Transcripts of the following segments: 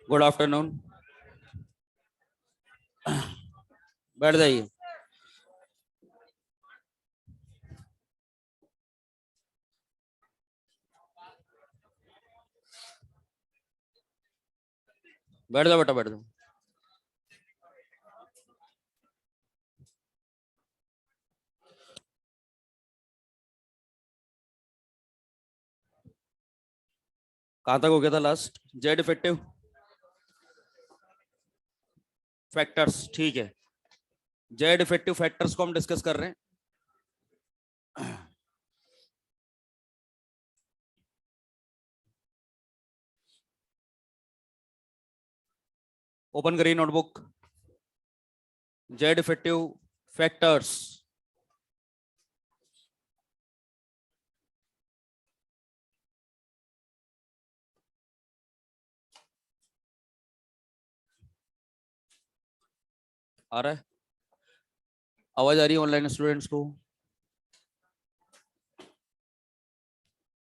Good afternoon. बैठ जाइए। बैठ जाओ बेटा, बैठ जाओ। कहां तक हो गया था लास्ट? जेड इफेक्टिव फैक्टर्स, ठीक है। जेड इफेक्टिव फैक्टर्स को हम डिस्कस कर रहे हैं। ओपन करिए नोटबुक। Z effective factors. आ रहा है? आवाज आ रही है ऑनलाइन स्टूडेंट्स को?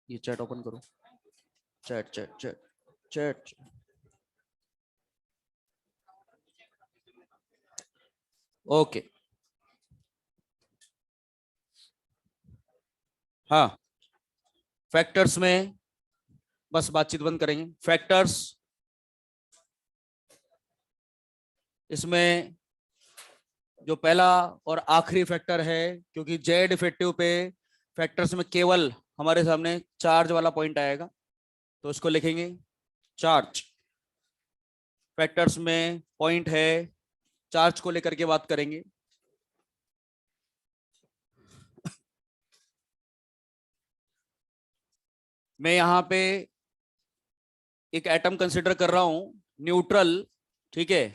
ये चैट ओपन करो। Chat chat chat chat. Okay. हाँ, फैक्टर्स में बस बातचीत बंद करेंगे। फैक्टर्स, इसमें जो पहला और आखिरी फैक्टर है, क्योंकि जेड इफेक्टिव पे फैक्टर्स में केवल हमारे सामने चार्ज वाला पॉइंट आएगा, तो इसको लिखेंगे चार्ज। फैक्टर्स में पॉइंट है, चार्ज को लेकर के बात करेंगे। मैं यहां पे एक एटम कंसिडर कर रहा हूं, न्यूट्रल, ठीक है।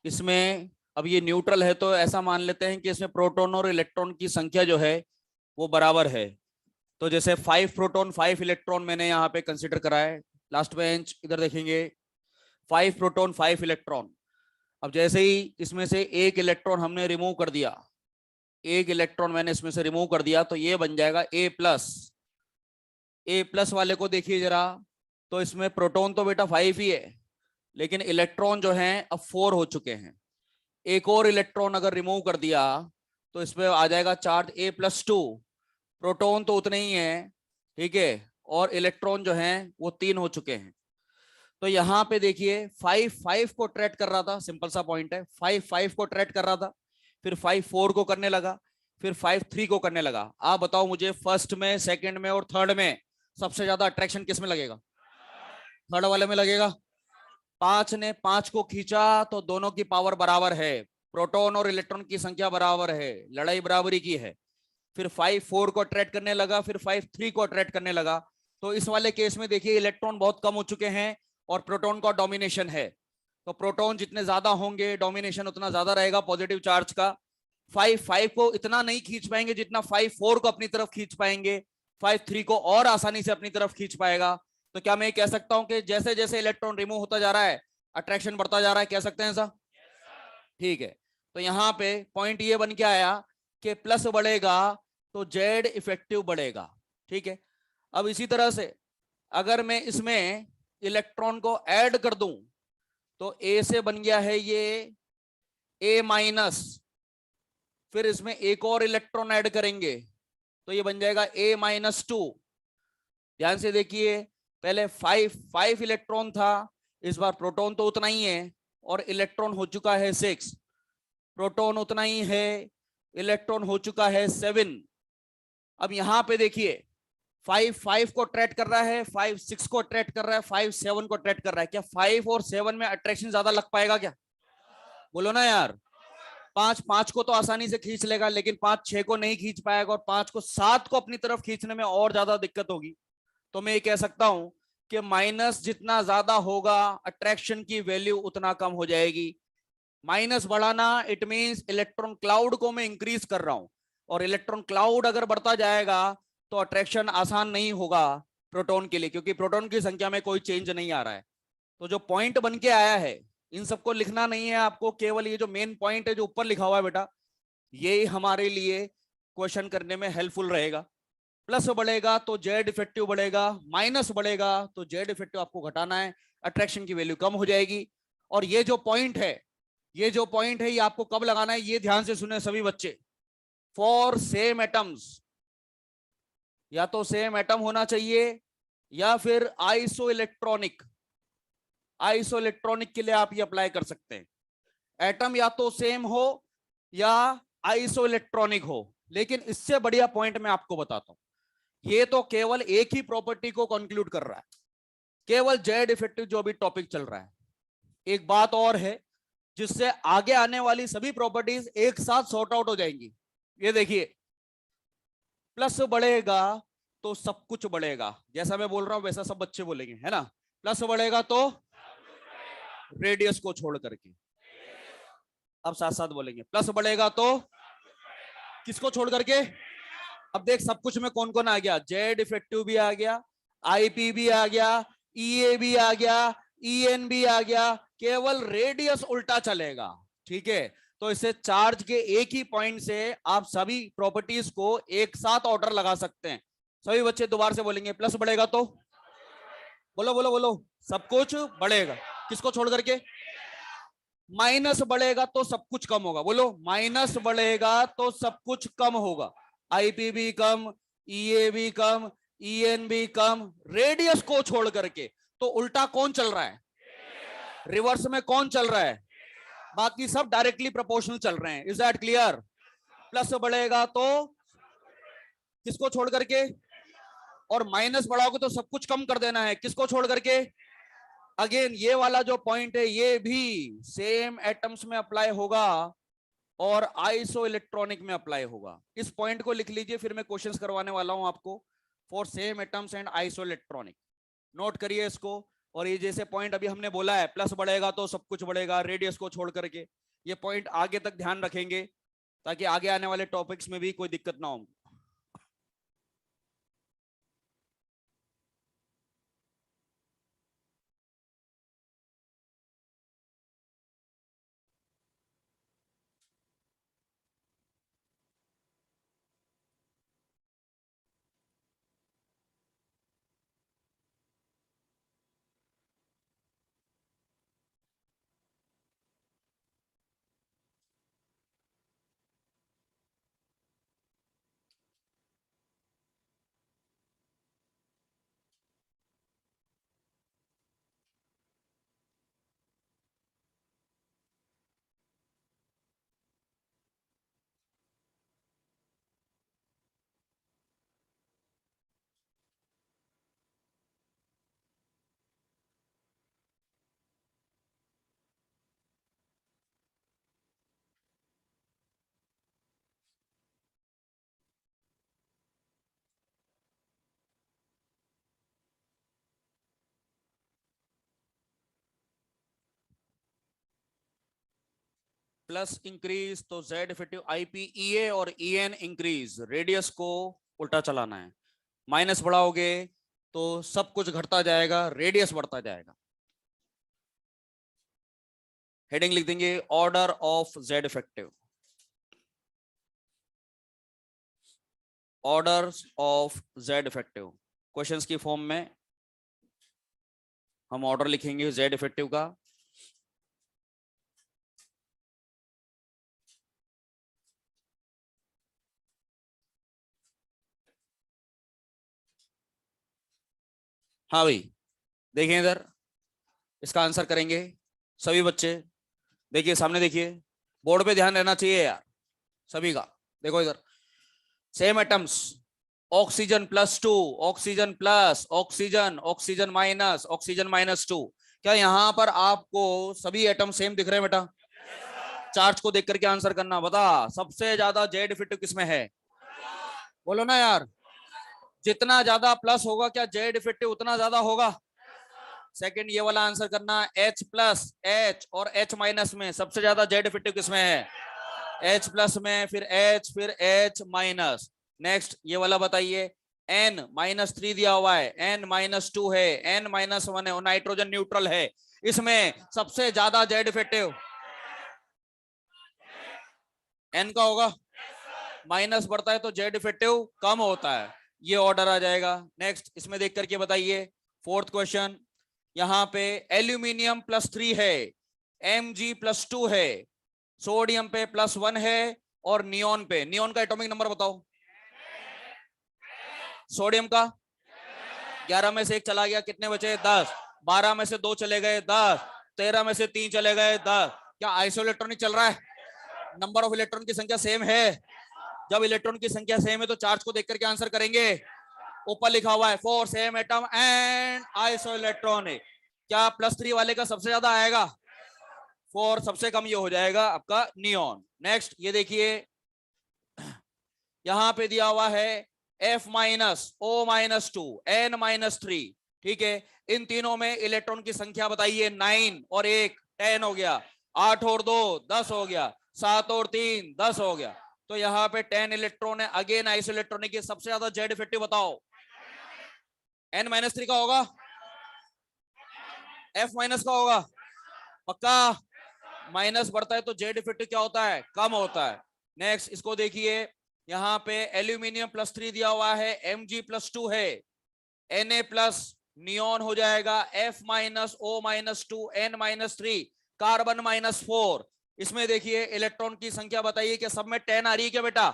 इसमें अब ये न्यूट्रल है तो ऐसा मान लेते हैं कि इसमें प्रोटॉन और इलेक्ट्रॉन की संख्या जो है वो बराबर है। तो जैसे 5 प्रोटॉन 5 इलेक्ट्रॉन मैंने यहाँ पे कंसिडर करा है। लास्ट बेंच इधर देखेंगे, 5 प्रोटॉन 5 इलेक्ट्रॉन। अब जैसे ही इसमें से एक इलेक्ट्रॉन हमने रिमूव कर दिया, एक इलेक्ट्रॉन मैंने इसमें से रिमूव कर दिया, तो ये बन जाएगा ए प्लस। ए प्लस वाले को देखिए जरा, तो इसमें प्रोटॉन तो बेटा 5 ही है, लेकिन इलेक्ट्रॉन जो है अब 4 हो चुके हैं। एक और इलेक्ट्रॉन अगर रिमूव कर दिया तो इसमें आ जाएगा चार्ज A+2। प्रोटॉन तो उतने ही है, ठीक है, और इलेक्ट्रॉन जो है वो 3 हो चुके हैं। तो यहाँ पे देखिए 5 5 को ट्रेट कर रहा था, सिंपल सा पॉइंट है, 5 5 को ट्रेट कर रहा था, फिर 5 4 को करने लगा, फिर 5 3 को करने लगा। आप बताओ मुझे, फर्स्ट में, सेकंड में और थर्ड में सबसे ज्यादा अट्रैक्शन किस में लगेगा? थर्ड वाले में लगेगा। 5 ने 5 को खींचा तो दोनों की पावर बराबर है, प्रोटॉन और इलेक्ट्रॉन की संख्या बराबर है, लड़ाई बराबरी की है। फिर 5 4 को अट्रैक्ट करने लगा, फिर 5 3 को अट्रैक्ट करने लगा। तो इस वाले केस में देखिए इलेक्ट्रॉन बहुत कम हो चुके हैं और प्रोटॉन का डोमिनेशन है। तो प्रोटॉन जितने ज्यादा होंगे डोमिनेशन उतना ज्यादा रहेगा पॉजिटिव चार्ज का। 5 5 को इतना नहीं खींच पाएंगे जितना 5 4 को अपनी तरफ खींच पाएंगे, 5 3 को और आसानी से अपनी तरफ खींच पाएगा। तो क्या मैं कह सकता हूं कि जैसे जैसे इलेक्ट्रॉन रिमूव होता जा रहा है अट्रैक्शन बढ़ता जा रहा है? कह सकते हैं ऐसा? ठीक है। तो यहाँ पे पॉइंट ये बन के आया कि प्लस बढ़ेगा तो जेड इफेक्टिव बढ़ेगा, ठीक है। अब इसी तरह से अगर मैं इसमें इलेक्ट्रॉन को ऐड कर दूं तो ए से बन गया है ये A-, फिर इसमें एक और इलेक्ट्रॉन ऐड करेंगे तो ये बन जाएगा A-2। ध्यान से देखिए, पहले 5 5 इलेक्ट्रॉन था, इस बार प्रोटॉन तो उतना ही है और इलेक्ट्रॉन हो चुका है 6। प्रोटॉन उतना ही है, इलेक्ट्रॉन हो चुका है 7। अब यहां पे देखिए 5 5 को अट्रैक्ट कर रहा है, 5 6 को अट्रैक्ट कर रहा है, 5 7 को अट्रैक्ट कर रहा है। क्या 5 और 7 में अट्रैक्शन ज्यादा लग पाएगा क्या? बोलो ना यार। 5 5 को तो आसानी से खींच लेगा, लेकिन 5 6 को नहीं खींच पाएगा और 5 को 7 को अपनी तरफ खींचने में और ज्यादा दिक्कत होगी। तो मैं ये कह सकता हूं कि माइनस जितना ज्यादा होगा अट्रैक्शन की वैल्यू उतना कम हो जाएगी। माइनस बढ़ाना इट मींस इलेक्ट्रॉन क्लाउड को मैं इंक्रीज कर रहा हूं, और इलेक्ट्रॉन क्लाउड अगर बढ़ता जाएगा तो अट्रैक्शन आसान नहीं होगा प्रोटॉन के लिए, क्योंकि प्रोटॉन की संख्या में कोई चेंज नहीं आ रहा है। तो जो पॉइंट बन के आया है इन सबको लिखना नहीं है आपको, केवल ये जो मेन पॉइंट है जो ऊपर लिखा हुआ है बेटा, ये हमारे लिए क्वेश्चन करने में हेल्पफुल रहेगा। प्लस बढ़ेगा तो जेड इफेक्टिव बढ़ेगा, माइनस बढ़ेगा तो जेड इफेक्टिव आपको घटाना है। अट्रैक्शन की वैल्यू कम हो जाएगी। और ये जो पॉइंट है, ये जो पॉइंट है, ये आपको कब लगाना है, ये ध्यान से सुने सभी बच्चे। फॉर सेम एटम्स, या तो सेम एटम होना चाहिए या फिर आइसो इलेक्ट्रॉनिक। आइसो इलेक्ट्रॉनिक के लिए आप ये अप्लाई कर सकते हैं। एटम या तो सेम हो या आइसो इलेक्ट्रॉनिक हो। लेकिन इससे बढ़िया पॉइंट मैं आपको बताता हूं। ये तो केवल एक ही प्रॉपर्टी को कंक्लूड कर रहा है, केवल जेड इफेक्टिव जो अभी टॉपिक चल रहा है। एक बात और है जिससे आगे आने वाली सभी प्रॉपर्टीज एक साथ सॉर्ट आउट हो जाएंगी। ये देखिए, प्लस बढ़ेगा तो सब कुछ बढ़ेगा। जैसा मैं बोल रहा हूं वैसा सब बच्चे बोलेंगे, है ना। प्लस बढ़ेगा तो रेडियस को छोड़ करके। अब साथ साथ बोलेंगे, प्लस बढ़ेगा तो किसको छोड़ करके। अब देख सब कुछ में कौन कौन आ गया, जेड इफेक्टिव भी आ गया, आईपी भी आ गया, ईए भी आ गया, ईएन भी आ गया, केवल रेडियस उल्टा चलेगा। ठीक है, तो इसे चार्ज के एक ही पॉइंट से आप सभी प्रॉपर्टीज को एक साथ ऑर्डर लगा सकते हैं। सभी बच्चे दोबारा से बोलेंगे, प्लस बढ़ेगा तो बोलो बोलो बोलो, सब कुछ बढ़ेगा, किसको छोड़ करके। माइनस बढ़ेगा तो सब कुछ कम होगा, बोलो माइनस बढ़ेगा तो सब कुछ कम होगा। आईपी भी कम, ईए भी कम, ईएन भी कम, रेडियस को छोड़ करके। तो उल्टा कौन चल रहा है, रिवर्स में कौन चल रहा है, बाकी सब डायरेक्टली प्रोपोर्शनल चल रहे हैं। Is that clear. प्लस बढ़ेगा तो किसको छोड़ करके, और माइनस बढ़ाओगे तो सब कुछ कम कर देना है, किसको छोड़ करके। अगेन ये वाला जो पॉइंट है ये भी सेम एटम्स में अप्लाई होगा और आइसो इलेक्ट्रॉनिक में अप्लाई होगा। इस पॉइंट को लिख लीजिए, फिर मैं क्वेश्चंस करवाने वाला हूं आपको for same atoms and iso electronic. Note करिए इसको। और ये जैसे पॉइंट अभी हमने बोला है, प्लस बढ़ेगा तो सब कुछ बढ़ेगा रेडियस को छोड़ करके, ये पॉइंट आगे तक ध्यान रखेंगे ताकि आगे आने वाले टॉपिक्स में भी कोई दिक्कत ना हो। प्लस इंक्रीज तो जेड इफेक्टिव आईपीईए और ईएन इंक्रीज, रेडियस को उल्टा चलाना है। माइनस बढ़ाओगे तो सब कुछ घटता जाएगा, रेडियस बढ़ता जाएगा। हेडिंग लिख देंगे order of Z effective, order of Z effective. Questions की फॉर्म में हम ऑर्डर लिखेंगे जेड इफेक्टिव का। हाँ भाई, देखिए इधर इसका आंसर करेंगे सभी बच्चे। देखिए सामने, देखिए बोर्ड पे ध्यान रहना चाहिए यार सभी का। देखो इधर same atoms, oxygen +2, oxygen plus, oxygen, oxygen minus, oxygen -2। क्या यहाँ पर आपको सभी एटम सेम दिख रहे हैं बेटा। चार्ज को देख करके आंसर करना। बता सबसे ज्यादा जेड इफेक्टिव किसमें है, बोलो ना यार। जितना ज्यादा प्लस होगा क्या जेड इफेक्टिव उतना ज्यादा होगा। सेकंड ये वाला आंसर करना, H+, H और H- में सबसे ज्यादा जेड इफेक्टिव किसमें है, H+ में, फिर H, फिर H-। नेक्स्ट ये वाला बताइए, N-3 दिया हुआ है, N-2 है, N-1 है और नाइट्रोजन न्यूट्रल है, इसमें सबसे ज्यादा जेड इफेक्टिव N का होगा। माइनस बढ़ता है तो जेड इफेक्टिव कम होता है, ये ऑर्डर आ जाएगा। नेक्स्ट इसमें देख करके बताइए फोर्थ क्वेश्चन, यहाँ पे एल्यूमिनियम +3 है, Mg+2 है, सोडियम पे +1 है और नियोन पे, नियोन का एटॉमिक नंबर बताओ। सोडियम का 11 में से 1 चला गया, कितने बचे? 10। 12 में से 2 चले गए, 10। 13 में से 3 चले गए, 10। क्या आइसोइलेक्ट्रॉनिक चल रहा है? नंबर ऑफ इलेक्ट्रॉन की संख्या सेम है। जब इलेक्ट्रॉन की संख्या सेम है तो चार्ज को देख करके आंसर करेंगे। ऊपर लिखा हुआ है for same atom and isoelectronic. क्या +3 वाले का सबसे ज्यादा आएगा? 4 सबसे कम ये हो जाएगा आपका नियोन। नेक्स्ट ये देखिए, यहां पे दिया हुआ है F-O-2 N-3। ठीक है, इन तीनों में इलेक्ट्रॉन की संख्या बताइए। 9 और 1 10 हो गया, 8 और 2 10 हो गया, 7 और 3 10 हो गया। तो यहाँ पे 10 इलेक्ट्रॉन है। अगेन आइसोइलेक्ट्रॉनिक की सबसे ज्यादा जेड इफेक्टिव बताओ। N-3 का होगा, F- का होगा पक्का। माइनस बढ़ता है तो जेड इफेक्टिव क्या होता है? कम होता है। नेक्स्ट इसको देखिए, यहाँ पे एल्यूमिनियम +3 दिया हुआ है, Mg+2 है, Na+ नियोन हो जाएगा, F-O-2 N-3 कार्बन -4। इसमें देखिए इलेक्ट्रॉन की संख्या बताइए कि सब में 10 आ रही है क्या बेटा?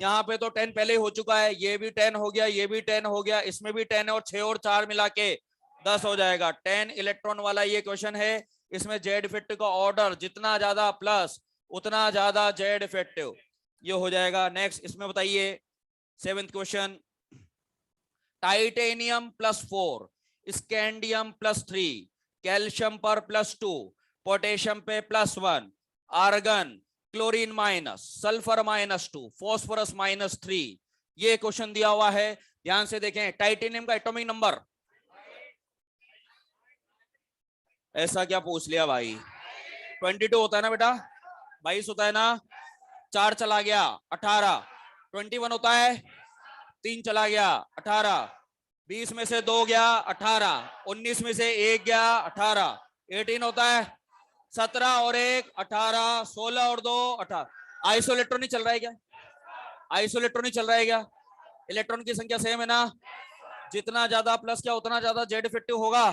यहाँ पे तो 10 पहले हो चुका है, ये भी 10 हो गया, ये भी 10 हो गया, इसमें भी 10 है और 6 और 4 मिला के 10 हो जाएगा। 10 इलेक्ट्रॉन वाला ये क्वेश्चन है। इसमें जेड इफेक्टिव का ऑर्डर जितना ज्यादा प्लस उतना ज्यादा जेड इफेक्टिव ये हो जाएगा। नेक्स्ट इसमें बताइए 7th question, titanium +4, scandium +3, calcium पर +2, पोटेशियम पे +1, argon chlorine minus, sulphur -2, phosphorus -3। ये क्वेश्चन दिया हुआ है, ध्यान से देखें। टाइटेनियम का एटॉमिक नंबर ऐसा क्या पूछ लिया भाई? 22 होता है ना बेटा, 22 होता है ना, 4 चला गया 18, 21 होता है, 3 चला गया 18, 20 में से 2 गया 18, 19 में से 1 गया 18, 18 होता है 17 और 1 18, 16 और 2 18। आइसोइलेक्ट्रॉनिक चल रहा है क्या? आइसोइलेक्ट्रॉनिक चल रहा है क्या? इलेक्ट्रॉन की संख्या सेम है ना, जितना ज्यादा प्लस क्या उतना ज्यादा जेड इफेक्टिव होगा।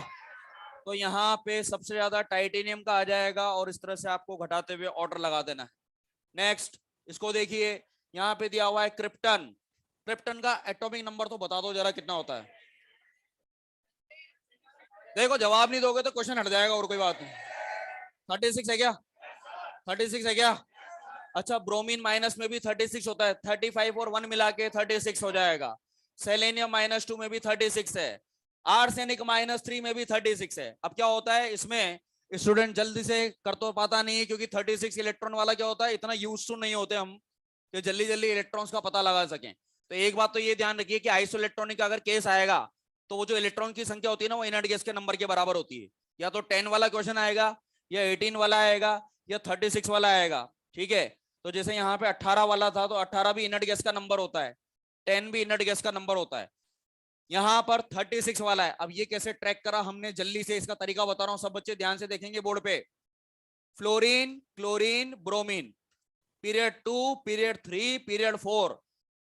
तो यहाँ पे सबसे ज्यादा टाइटेनियम का आ जाएगा और इस तरह से आपको घटाते हुए ऑर्डर लगा देना है। नेक्स्ट इसको देखिए, यहाँ पे दिया हुआ है क्रिप्टन। क्रिप्टन का एटॉमिक नंबर तो बता दो जरा कितना होता है? देखो जवाब नहीं दोगे तो क्वेश्चन हट जाएगा, और कोई बात नहीं। 36 है क्या? 36 है क्या? अच्छा, ब्रोमीन माइनस में भी 36 होता है, 35 और 1 मिला के 36 हो जाएगा। सेलेनियम -2 में भी 36 है, आर्सेनिक -3 में भी 36 है। अब क्या होता है इसमें, स्टूडेंट जल्दी से कर तो पाता नहीं है, क्योंकि 36 इलेक्ट्रॉन वाला क्या होता है, इतना यूज टू नहीं होते हम कि जल्दी जल्दी इलेक्ट्रॉन्स का पता लगा सकें। तो एक बात तो ये ध्यान रखिए कि आइसोइलेक्ट्रॉनिक का अगर केस आएगा तो वो जो इलेक्ट्रॉन की संख्या होती है ना, वो इनर्ट गैस के नंबर के बराबर होती है। या तो 10 वाला क्वेश्चन आएगा, या 18 वाला आएगा, या 36 वाला आएगा। ठीक है, तो जैसे यहाँ पे 18 वाला था तो 18 भी इनर्ट गैस का नंबर होता है, 10 भी इनर्ट गैस का नंबर होता है। यहाँ पर 36 वाला है। अब ये कैसे ट्रैक करा हमने, जल्दी से इसका तरीका बता रहा हूँ, सब बच्चे ध्यान से देखेंगे बोर्ड पे। Fluorine, chlorine, bromine, period 2, period 3, period 4,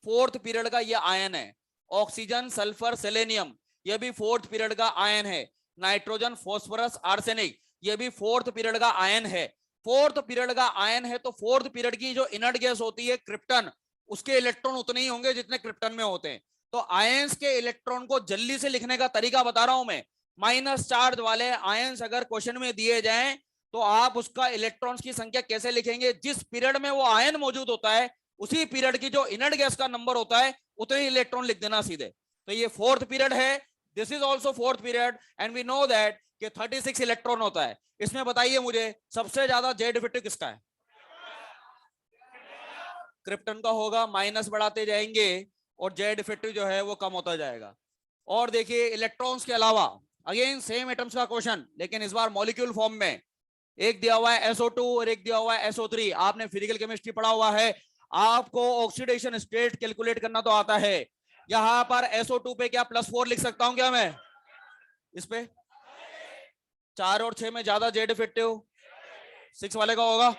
fourth period का ये आयन है। ऑक्सीजन, सल्फर, सेलेनियम ये भी फोर्थ पीरियड का आयन है। नाइट्रोजन, फॉस्फोरस, आर्सेनिक ये भी फोर्थ पीरियड का आयन है। फोर्थ पीरियड का आयन है तो फोर्थ पीरियड की जो इनर्ट गैस होती है क्रिप्टन, उसके इलेक्ट्रॉन उतने ही होंगे जितने क्रिप्टन में होते हैं। तो आयंस के इलेक्ट्रॉन को जल्दी से लिखने का तरीका बता रहा हूं मैं। माइनस चार्ज वाले आयंस अगर क्वेश्चन में दिए जाएं तो आप उसका इलेक्ट्रॉन्स की संख्या कैसे लिखेंगे? जिस पीरियड में वो आयन मौजूद होता है उसी पीरियड की जो इनर्ट गैस का नंबर होता है उतने ही इलेक्ट्रॉन लिख देना सीधे। तो ये फोर्थ पीरियड है, this is also fourth period, and we know that कि 36 इलेक्ट्रॉन होता है। इसमें बताइए मुझे सबसे ज्यादा जेड इफेक्टिव किसका है? क्रिप्टन का होगा, माइनस बढ़ाते जाएंगे और जेड इफेक्टिव जो है वो कम होता जाएगा। और देखिए इलेक्ट्रॉन्स के अलावा अगेन सेम एटम्स का क्वेश्चन, लेकिन इस बार मॉलिक्यूल फॉर्म में। एक दिया हुआ है SO2 और एक दिया हुआ है SO3। आपने फिजिकल केमिस्ट्री पढ़ा हुआ है, आपको ऑक्सीडेशन स्टेट कैलकुलेट करना तो आता है। यहां पर SO2 पे क्या +4 लिख सकता हूं क्या मैं? इस पे 4 और 6 में ज्यादा जेड इफेक्टिव 6 वाले का होगा।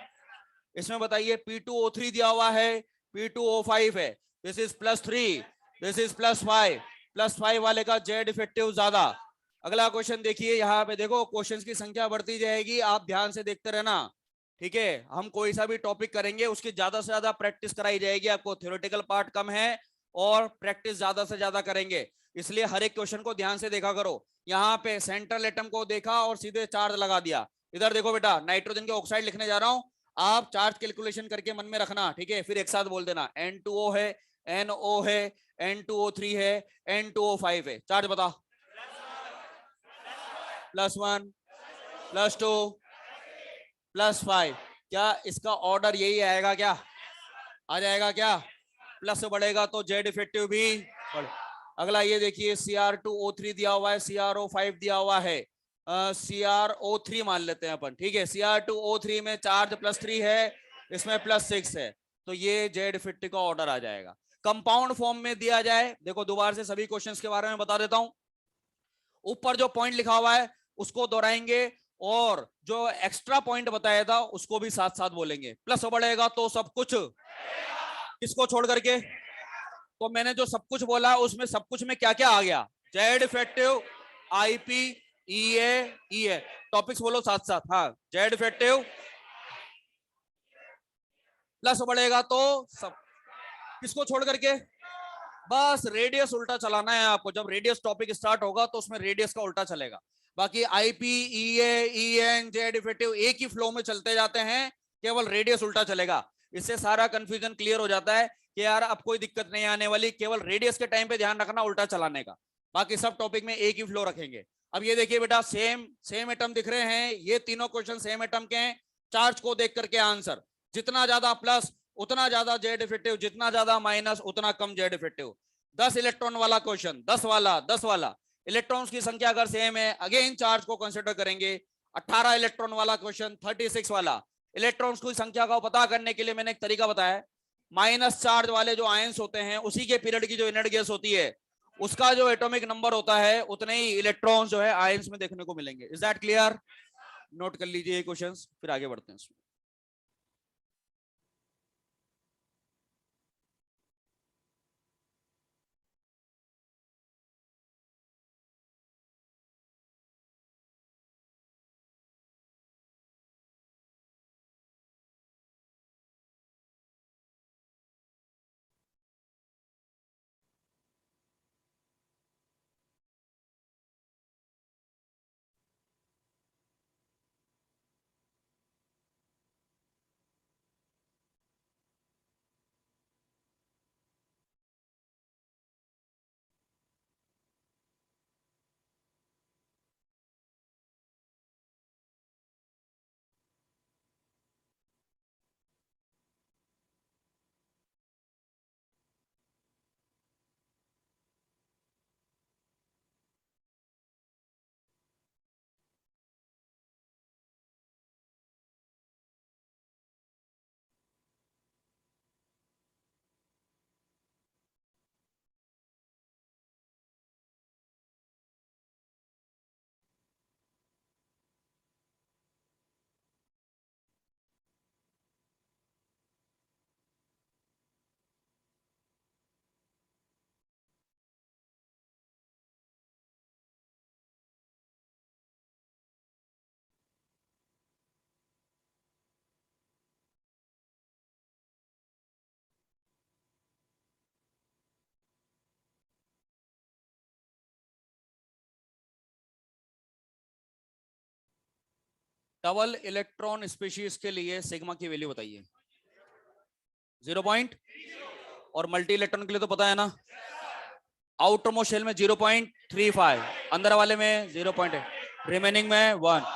इसमें बताइए P2O3 दिया हुआ है, P2O5 है, दिस इज +3, दिस इज +5, +5 वाले का जेड इफेक्टिव ज्यादा। अगला क्वेश्चन देखिए, यहाँ पे देखो क्वेश्चंस की संख्या बढ़ती जाएगी, आप ध्यान से देखते रहना। ठीक है, हम कोई सा भी टॉपिक करेंगे उसकी ज्यादा से ज्यादा प्रैक्टिस कराई जाएगी आपको, थ्योरेटिकल पार्ट कम है और प्रैक्टिस ज्यादा से ज्यादा करेंगे, इसलिए हर एक क्वेश्चन को ध्यान से देखा करो। यहाँ पे सेंट्रल एटम को देखा और सीधे चार्ज लगा दिया। इधर देखो बेटा, नाइट्रोजन के ऑक्साइड लिखने जा रहा हूं, आप चार्ज कैलकुलेशन करके मन में रखना, ठीक है, फिर एक साथ बोल देना। N2O है, NO है, N2O3 है, N2O5 है, चार्ज बता। +1, +2, +5। क्या इसका ऑर्डर यही आएगा क्या? आ जाएगा क्या? प्लस से बढ़ेगा तो जेड इफेक्टिव भी बढ़े। अगला ये देखिए, Cr2O3 दिया हुआ है, CrO5 दिया हुआ है, CrO3 मान लेते हैं अपन, ठीक है। Cr2O3 में चार्ज +3 है, इसमें +6 है, तो ये जेड इफेक्टिव का ऑर्डर आ जाएगा। कंपाउंड फॉर्म में दिया जाए, देखो दोबारा से सभी क्वेश्चंस के बारे में बता देता हूं। ऊपर जो पॉइंट लिखा हुआ है उसको दोहराएंगे और जो एक्स्ट्रा पॉइंट बताया था उसको भी साथ साथ बोलेंगे। प्लस बढ़ेगा तो सब कुछ, किसको छोड़ करके? तो मैंने जो सब कुछ बोला उसमें सब कुछ में क्या क्या आ गया? जेड इफेक्टिव, आईपी, ई ए टॉपिक्स बोलो साथ साथ। हाँ, जेड इफेक्टिव प्लस बढ़ेगा तो सब, किसको छोड़ करके? बस रेडियस उल्टा चलाना है आपको, जब रेडियस टॉपिक स्टार्ट होगा तो उसमें रेडियस का उल्टा चलेगा। बाकी IP, E N, Z effective एक ही फ्लो में चलते जाते हैं, केवल रेडियस उल्टा चलेगा। इससे सारा कंफ्यूजन क्लियर हो जाता है कि यार अब कोई दिक्कत नहीं आने वाली, केवल रेडियस के टाइम पे ध्यान रखना उल्टा चलाने का, बाकी सब टॉपिक में एक ही फ्लो रखेंगे। अब ये देखिए बेटा, सेम सेम एटम दिख रहे हैं, ये तीनों क्वेश्चन सेम एटम के हैं। चार्ज को देख करके आंसर, जितना ज्यादा प्लस उतना ज्यादा जेड इफेक्टिव, जितना ज्यादा माइनस उतना कम जेड इफेक्टिव। 10 इलेक्ट्रॉन वाला क्वेश्चन, 10 वाला, 10 वाला, इलेक्ट्रॉन्स की संख्या अगर सेम है, अगेन चार्ज को कंसिडर करेंगे। 18 इलेक्ट्रॉन वाला क्वेश्चन, 36 वाला, इलेक्ट्रॉन्स की संख्या का पता करने के लिए मैंने एक तरीका बताया, माइनस चार्ज वाले जो आयंस होते हैं उसी के पीरियड की जो इनर्ट गैस होती है उसका जो एटॉमिक नंबर होता है उतने ही इलेक्ट्रॉन्स जो है आयंस में देखने को मिलेंगे। Is that clear? नोट कर लीजिए ये क्वेश्चंस, फिर आगे बढ़ते हैं इसमें। डबल इलेक्ट्रॉन स्पीशीज के लिए सिग्मा की वैल्यू बताइए। 0 पॉइंट, और मल्टी इलेक्ट्रॉन के लिए तो पता है ना, आउटर मोस्ट शेल में 0.35, अंदर वाले में 0.8, रिमेनिंग में 1।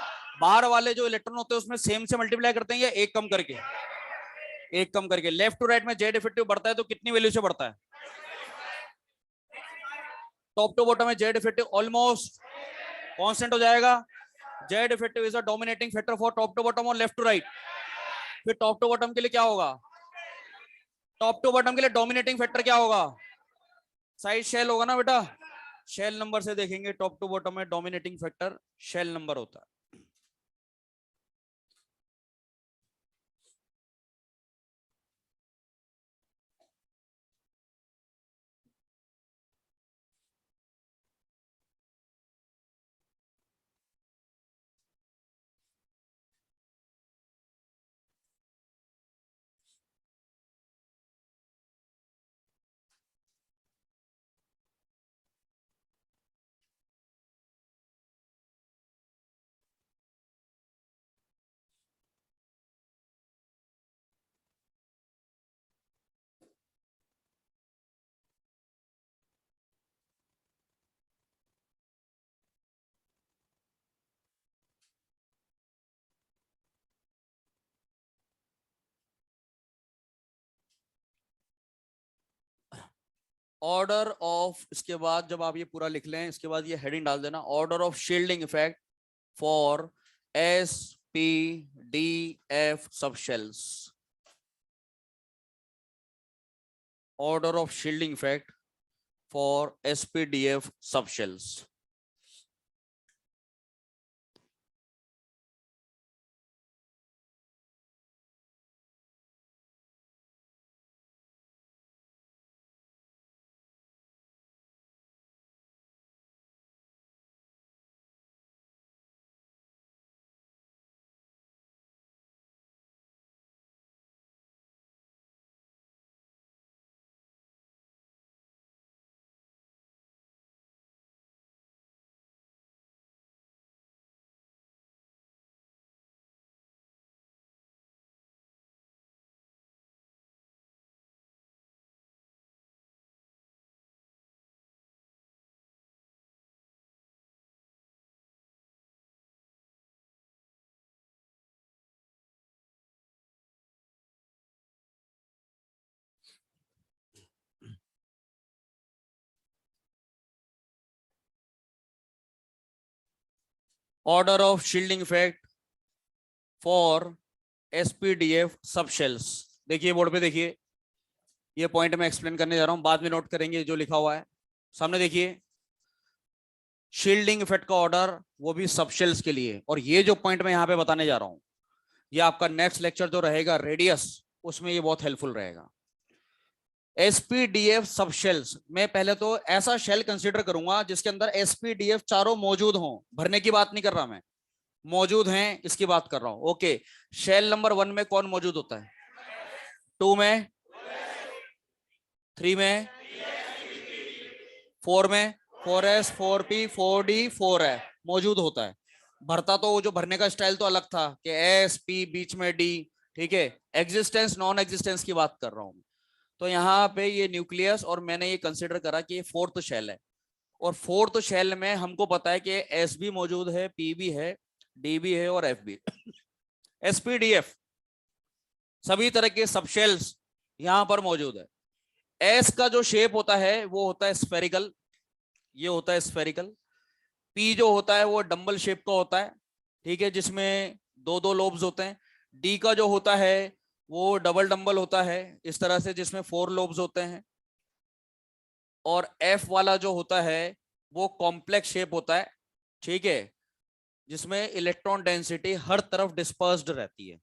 बाहर वाले जो इलेक्ट्रॉन होते हैं उसमें सेम से मल्टीप्लाई करते हैं या एक कम करके? एक कम करके। लेफ्ट टू राइट में जेड इफेक्टिव बढ़ता है तो कितनी वैल्यू से बढ़ता है? टॉप टू बॉटम में जेड इफेक्टिव ऑलमोस्ट कांस्टेंट हो जाएगा। Z effective is a dominating factor for top to bottom और लेफ्ट टू राइट। फिर टॉप टू बॉटम के लिए क्या होगा? टॉप टू बॉटम के लिए डोमिनेटिंग फैक्टर क्या होगा? साइड शेल होगा ना बेटा, शेल नंबर से देखेंगे। टॉप टू बॉटम में डोमिनेटिंग फैक्टर शेल नंबर होता है। ऑर्डर ऑफ, इसके बाद जब आप ये पूरा लिख लें, इसके बाद ये हेडिंग डाल देना, order of shielding effect for S P D F subshells, order of shielding effect for SPDF subshells. Order of shielding effect for SPDF subshells. देखिए बोर्ड पे, देखिए ये पॉइंट मैं एक्सप्लेन करने जा रहा हूं, बाद में नोट करेंगे जो लिखा हुआ है सामने। देखिए शील्डिंग इफेक्ट का ऑर्डर, वो भी सबशेल्स के लिए, और ये जो पॉइंट मैं यहाँ पे बताने जा रहा हूं, ये आपका नेक्स्ट लेक्चर जो रहेगा रेडियस, उसमें ये बहुत हेल्पफुल रहेगा। एसपीडीएफ सबशेल्स में पहले तो ऐसा शेल कंसीडर करूंगा जिसके अंदर एसपीडीएफ चारों मौजूद हों, भरने की बात नहीं कर रहा मैं, मौजूद हैं इसकी बात कर रहा हूं। ओके, शेल नंबर 1 में कौन मौजूद होता है, 2 में, 3 में, 4 में, 4s 4p 4d 4 है मौजूद होता है। भरता तो वो जो भरने का स्टाइल तो अलग था कि एस पी बीच में डी, ठीक है, एग्जिस्टेंस नॉन एग्जिस्टेंस की बात कर रहा हूं। तो यहाँ पे ये न्यूक्लियस, और मैंने ये कंसिडर करा कि ये फोर्थ शेल है, और फोर्थ शेल में हमको पता है कि एस भी मौजूद है, पी भी है, डी भी है और एफ भी। एसपीडीएफ सभी तरह के सबशेल्स यहां पर मौजूद है। एस का जो शेप होता है वो होता है स्फेरिकल, ये होता है स्फेरिकल। पी जो होता है वो डंबल शेप का होता है, ठीक है, जिसमें दो दो लोब्स होते हैं। डी का जो होता है वो डबल डंबल होता है इस तरह से, जिसमें 4 लोब्स होते हैं। और एफ वाला जो होता है वो कॉम्प्लेक्स शेप होता है, ठीक है, जिसमें इलेक्ट्रॉन डेंसिटी हर तरफ डिस्पर्स्ड रहती है।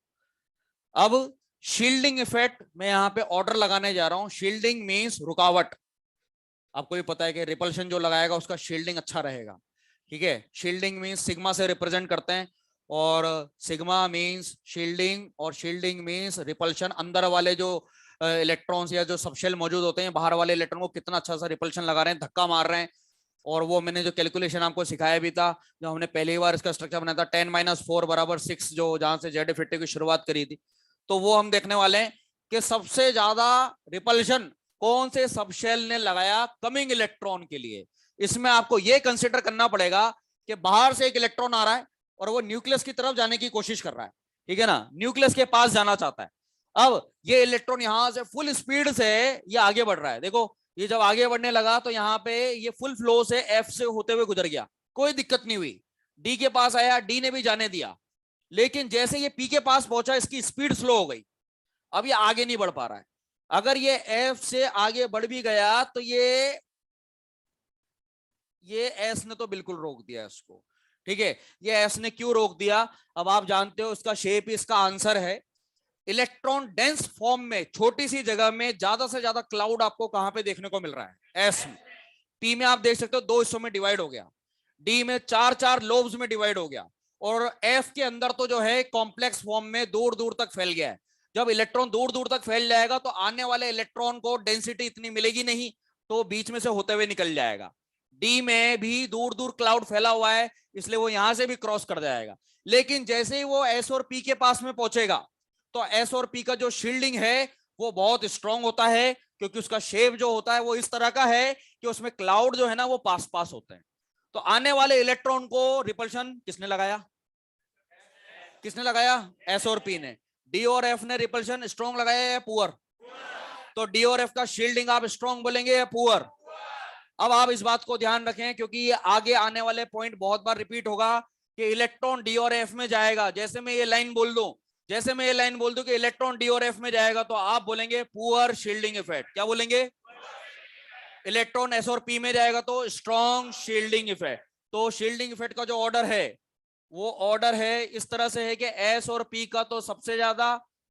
अब शील्डिंग इफेक्ट में यहां पे ऑर्डर लगाने जा रहा हूं। शील्डिंग मींस रुकावट, आपको भी पता है कि रिपल्शन जो लगाएगा उसका शील्डिंग अच्छा रहेगा, ठीक है। शील्डिंग मींस सिग्मा से रिप्रेजेंट करते हैं, और सिग्मा मींस शील्डिंग, और शील्डिंग मींस रिपल्शन। अंदर वाले जो इलेक्ट्रॉन्स या जो सबशेल मौजूद होते हैं, बाहर वाले इलेक्ट्रॉन को कितना अच्छा सा रिपल्शन लगा रहे हैं, धक्का मार रहे हैं। और वो मैंने जो कैलकुलेशन आपको सिखाया भी था, जो हमने पहली बार इसका स्ट्रक्चर बनाया था, 10-4 बराबर 6, जो जहां से जेड इफेक्टिव की शुरुआत करी थी, तो वो हम देखने वाले हैं कि सबसे ज्यादा रिपल्शन कौन से सबशेल ने लगाया कमिंग इलेक्ट्रॉन के लिए। इसमें आपको यह कंसिडर करना पड़ेगा कि बाहर से एक इलेक्ट्रॉन आ रहा है और वो न्यूक्लियस की तरफ जाने की कोशिश कर रहा है, ठीक है ना, न्यूक्लियस के पास जाना चाहता है। अब ये इलेक्ट्रॉन यहां से फुल स्पीड से ये आगे बढ़ रहा है, देखो ये जब आगे बढ़ने लगा तो यहाँ पे ये फुल फ्लो से एफ से होते हुए गुजर गया, कोई दिक्कत नहीं हुई। डी के पास आया, डी ने भी जाने दिया, लेकिन जैसे ये पी के पास पहुंचा इसकी स्पीड स्लो हो गई, अब ये आगे नहीं बढ़ पा रहा है। अगर ये एफ से आगे बढ़ भी गया तो ये एस ने तो बिल्कुल रोक दिया इसको, ठीक है। ये एस ने क्यों रोक दिया, अब आप जानते हो, इसका शेप, इसका आंसर है इलेक्ट्रॉन डेंस फॉर्म में छोटी सी जगह में ज्यादा से ज्यादा क्लाउड आपको कहां पे देखने को मिल रहा है, एस में। पी में आप देख सकते हो 2 हिस्सों में डिवाइड हो गया, डी में 4-4 लोब्स में डिवाइड हो गया, और एफ के अंदर तो जो है कॉम्प्लेक्स फॉर्म में दूर दूर तक फैल गया है। जब इलेक्ट्रॉन दूर दूर तक फैल जाएगा तो आने वाले इलेक्ट्रॉन को डेंसिटी इतनी मिलेगी नहीं, तो बीच में से होते हुए निकल जाएगा। डी में भी दूर दूर क्लाउड फैला हुआ है, इसलिए वो यहां से भी क्रॉस कर जाएगा। लेकिन जैसे ही वो एस और पी के पास में पहुंचेगा तो एस और पी का जो शील्डिंग है वो बहुत स्ट्रांग होता है, क्योंकि उसका शेप जो होता है वो इस तरह का है कि उसमें क्लाउड जो है ना वो पास पास होते हैं। तो आने वाले इलेक्ट्रॉन को रिपल्शन किसने लगाया, किसने लगाया, एस और पी ने। डी और एफ ने रिपल्शन स्ट्रांग लगाया या पुअर, तो डी और एफ का शील्डिंग आप स्ट्रॉन्ग बोलेंगे या पुअर? अब आप इस बात को ध्यान रखें क्योंकि ये आगे आने वाले पॉइंट बहुत बार रिपीट होगा कि इलेक्ट्रॉन डी और एफ में जाएगा। जैसे मैं ये लाइन बोल दूं कि इलेक्ट्रॉन डी और एफ में जाएगा तो आप बोलेंगे पुअर शील्डिंग इफेक्ट। क्या बोलेंगे? इलेक्ट्रॉन एस और पी में जाएगा तो स्ट्रॉन्ग शील्डिंग इफेक्ट। तो शील्डिंग इफेक्ट का जो ऑर्डर है वो ऑर्डर है इस तरह से है कि एस और पी का तो सबसे ज्यादा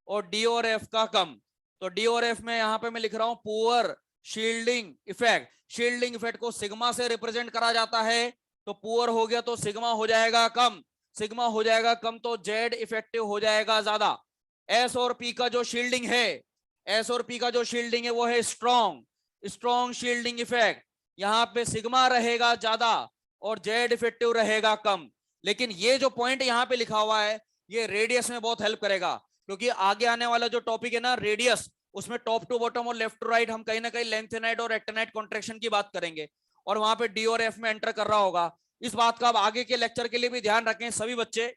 और डी और एफ का कम। तो डी और एफ में यहां पे मैं लिख रहा हूं poor shielding effect. Shielding effect को सिग्मा से रिप्रेजेंट करा जाता है, तो पुअर हो गया तो सिग्मा हो जाएगा कम। सिग्मा हो जाएगा कम तो जेड इफेक्टिव हो जाएगा ज्यादा। एस और पी का जो शील्डिंग है, एस और पी का जो शील्डिंग है वो है स्ट्रॉन्ग शील्डिंग इफेक्ट। यहां पे सिग्मा रहेगा ज्यादा और जेड इफेक्टिव रहेगा कम। लेकिन ये जो पॉइंट यहाँ पे लिखा हुआ है ये रेडियस में बहुत हेल्प करेगा, क्योंकि आगे आने वाला जो टॉपिक है ना रेडियस, उसमें टॉप टू बॉटम और लेफ्ट टू राइट हम कहीं ना कहीं लेंथेनाइट और एक्टिनाइट कॉन्ट्रैक्शन की बात करेंगे, और वहां पे डी और एफ में एंटर कर रहा होगा। इस बात का आप आगे के लेक्चर के लिए भी ध्यान रखें सभी बच्चे।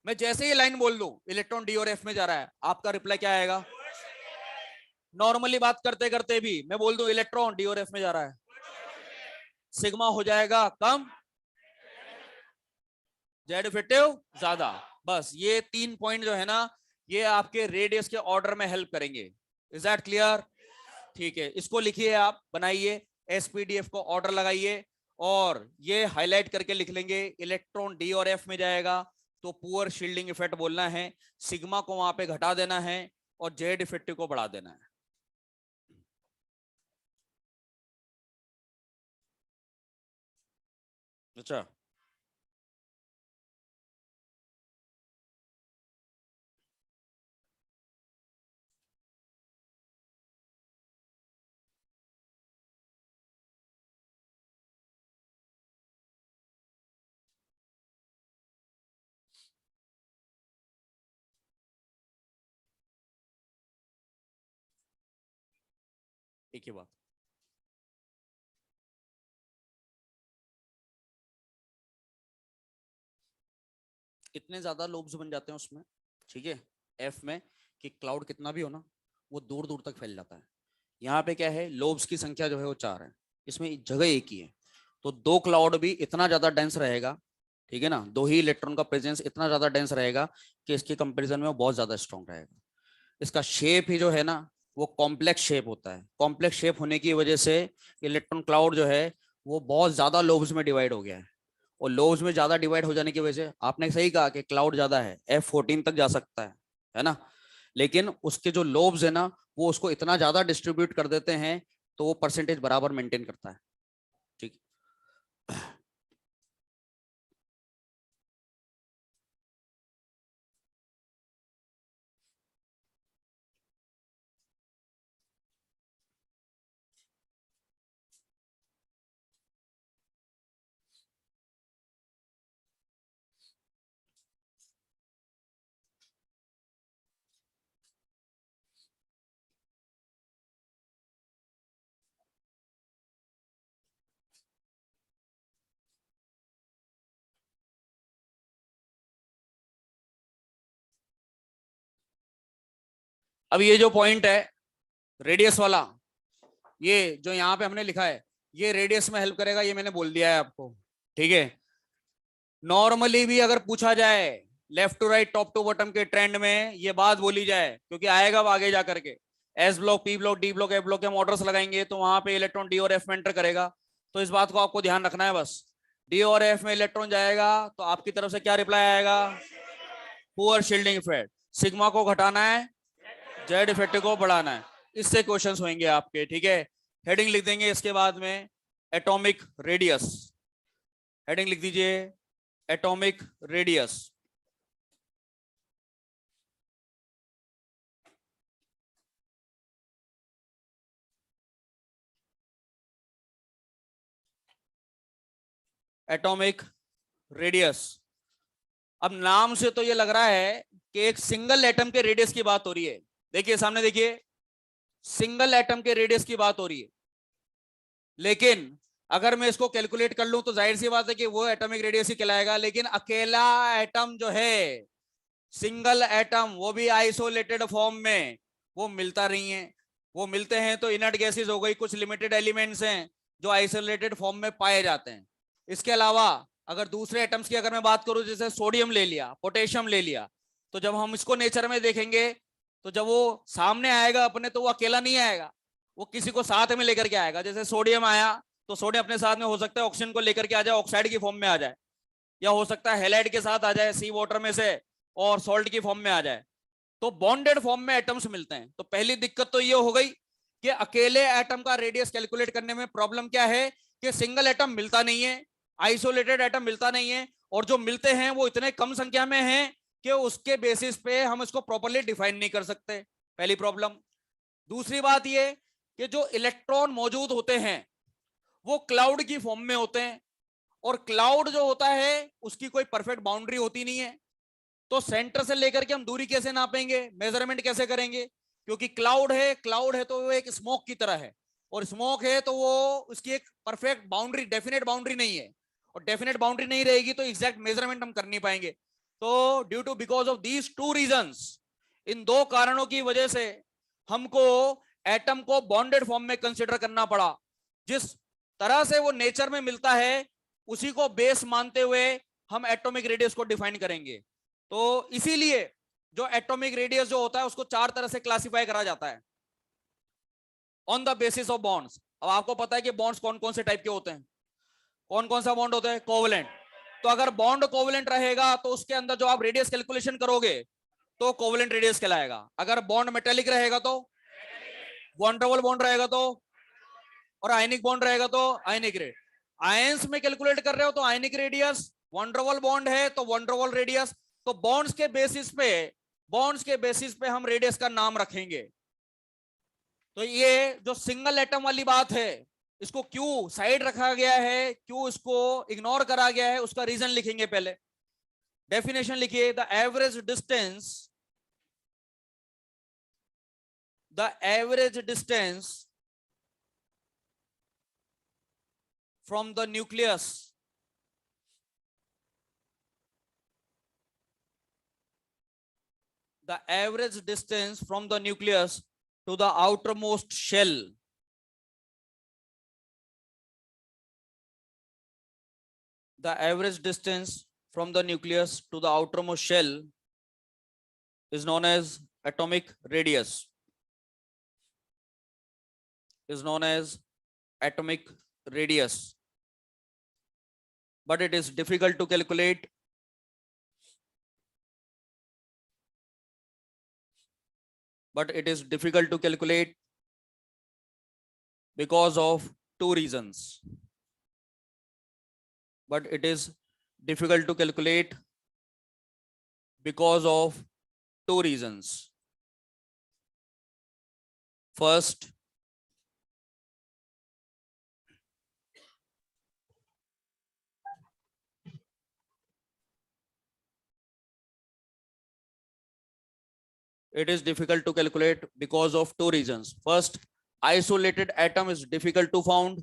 मैं जैसे ही लाइन बोल दूं इलेक्ट्रॉन डी और एफ में जा रहा है, आपका रिप्लाई क्या आएगा? नॉर्मली बात करते करते भी मैं बोल दूं इलेक्ट्रॉन डी और एफ में जा रहा है, सिग्मा हो जाएगा कम, जेड इफेक्टिव ज्यादा। बस ये 3 पॉइंट जो है ना ये आपके रेडियस के ऑर्डर में हेल्प करेंगे। Is that clear? ठीक है, इसको लिखिए, आप बनाइए, एसपीडीएफ को ऑर्डर लगाइए और ये हाईलाइट करके लिख लेंगे इलेक्ट्रॉन डी और एफ में जाएगा तो पुअर शील्डिंग इफेक्ट बोलना है, सिग्मा को वहां पे घटा देना है और जेड इफेक्टिव को बढ़ा देना है। अच्छा, एक ही बात। इतने ज्यादा लोब्स बन जाते हैं उसमें, ठीक है, एफ में, कि क्लाउड कितना भी हो ना वो दूर दूर तक फैल जाता है। यहाँ पे क्या है, लोब्स की संख्या जो है वो 4 है, इसमें जगह एक ही है, तो 2 क्लाउड भी इतना ज्यादा डेंस रहेगा, ठीक है ना, 2 ही इलेक्ट्रॉन का प्रेजेंस इतना ज्यादा डेंस रहेगा कि इसके कंपैरिजन में वो बहुत ज्यादा स्ट्रॉन्ग रहेगा। इसका शेप ही जो है ना वो कॉम्प्लेक्स शेप होता है। कॉम्प्लेक्स शेप होने की वजह से इलेक्ट्रॉन क्लाउड जो है वो बहुत ज्यादा लोब्स में डिवाइड हो गया है, और लोब्स में ज्यादा डिवाइड हो जाने की वजह से आपने सही कहा कि क्लाउड ज्यादा है, F14 तक जा सकता है ना, लेकिन उसके जो लोब्स है ना वो उसको इतना ज्यादा डिस्ट्रीब्यूट कर देते हैं तो वो परसेंटेज बराबर मेंटेन करता है। ठीक, अब ये जो पॉइंट है रेडियस वाला, ये जो यहाँ पे हमने लिखा है ये रेडियस में हेल्प करेगा, ये मैंने बोल दिया है आपको, ठीक है। नॉर्मली भी अगर पूछा जाए left to right top to bottom के ट्रेंड में ये बात बोली जाए, क्योंकि आएगा अब आगे जा करके, S block, P block, D block, F block के हम ऑर्डर्स लगाएंगे तो वहां पे इलेक्ट्रॉन डी और एफ में एंटर करेगा, तो इस बात को आपको ध्यान रखना है बस। डी और एफ में इलेक्ट्रॉन जाएगा तो आपकी तरफ से क्या रिप्लाई आएगा? Poor shielding effect. सिग्मा को घटाना है, जेड इफेक्ट को बढ़ाना है, इससे क्वेश्चंस होंगे आपके, ठीक है। हेडिंग लिख देंगे इसके बाद में एटॉमिक रेडियस, हेडिंग लिख दीजिए एटॉमिक रेडियस। एटॉमिक रेडियस, अब नाम से तो ये लग रहा है कि एक सिंगल एटम के रेडियस की बात हो रही है। देखिए सामने देखिए, सिंगल एटम के रेडियस की बात हो रही है, लेकिन अगर मैं इसको कैलकुलेट कर लूं तो जाहिर सी बात है कि वो एटॉमिक रेडियस ही कहलाएगा, लेकिन अकेला एटम जो है, सिंगल एटम, वो भी आइसोलेटेड फॉर्म में, वो मिलता नहीं है। वो मिलते हैं तो इनर्ट गैसेज हो गई, कुछ लिमिटेड एलिमेंट्स हैं जो आइसोलेटेड फॉर्म में पाए जाते हैं। इसके अलावा अगर दूसरे एटम्स की अगर मैं बात करूं, जैसे सोडियम ले लिया, पोटेशियम ले लिया, तो जब हम इसको नेचर में देखेंगे तो जब वो सामने आएगा अपने, तो वो अकेला नहीं आएगा, वो किसी को साथ में लेकर के आएगा। जैसे सोडियम आया तो सोडियम अपने साथ में हो सकता है ऑक्सीजन को लेकर के आ जाए, ऑक्साइड की फॉर्म में आ जाए, या हो सकता है हेलाइड के साथ आ जाए सी वाटर में से और सॉल्ट की फॉर्म में आ जाए। तो बॉन्डेड फॉर्म में एटम्स मिलते हैं। तो पहली दिक्कत तो ये हो गई कि अकेले एटम का रेडियस कैलकुलेट करने में प्रॉब्लम क्या है कि सिंगल एटम मिलता नहीं है, आइसोलेटेड एटम मिलता नहीं है, और जो मिलते हैं वो इतने कम संख्या में हैं कि उसके बेसिस पे हम इसको प्रॉपर्ली डिफाइन नहीं कर सकते, पहली प्रॉब्लम। दूसरी बात ये कि जो इलेक्ट्रॉन मौजूद होते हैं वो क्लाउड की फॉर्म में होते हैं, और क्लाउड जो होता है उसकी कोई परफेक्ट बाउंड्री होती नहीं है। तो सेंटर से लेकर के हम दूरी कैसे नापेंगे, मेजरमेंट कैसे करेंगे? क्योंकि क्लाउड है तो वो एक स्मोक की तरह है, और स्मोक है तो वो उसकी एक परफेक्ट बाउंड्री, डेफिनेट बाउंड्री नहीं है, और डेफिनेट बाउंड्री नहीं रहेगी तो एग्जैक्ट मेजरमेंट हम कर नहीं पाएंगे। तो due to because of these two reasons, इन दो कारणों की वजह से हमको एटम को बॉन्डेड फॉर्म में कंसिडर करना पड़ा। जिस तरह से वो नेचर में मिलता है उसी को बेस मानते हुए हम एटॉमिक रेडियस को डिफाइन करेंगे। तो इसीलिए जो एटॉमिक रेडियस जो होता है उसको चार तरह से क्लासिफाई करा जाता है on the basis of bonds. अब आपको पता है कि बॉन्ड्स कौन कौन से टाइप के होते हैं, कौन कौन सा बॉन्ड होता है? कोवलेंट। तो अगर बॉन्ड कोवलेंट रहेगा तो उसके अंदर जो आप रेडियस कैलकुलेशन करोगे तो कोवलेंट रेडियस कहलाएगा। अगर बॉन्ड मेटेलिक रहेगा तो वॉन बॉन्ड रहेगा तो, और आयनिक बॉन्ड रहेगा तो आयनिक रेड। आयंस में कैलकुलेट कर रहे हो तो आयनिक रेडियस, वॉन्ड्रोवल बॉन्ड है तो वॉन्ड्रोवल रेडियस। तो बॉन्ड्स के बेसिस पे हम रेडियस का नाम रखेंगे। तो ये जो सिंगल एटम वाली बात है, इसको क्यों साइड रखा गया है, क्यों इसको इग्नोर करा गया है, उसका रीजन लिखेंगे पहले। डेफिनेशन लिखिए, the average distance from the nucleus the average distance from the nucleus to the outermost shell, the average distance from the nucleus to the outermost shell is known as atomic radius, is known as atomic radius. But it is difficult to calculate because of two reasons. But it is difficult to calculate because of two reasons. First, it is difficult to calculate because of two reasons. First, isolated atom is difficult to found.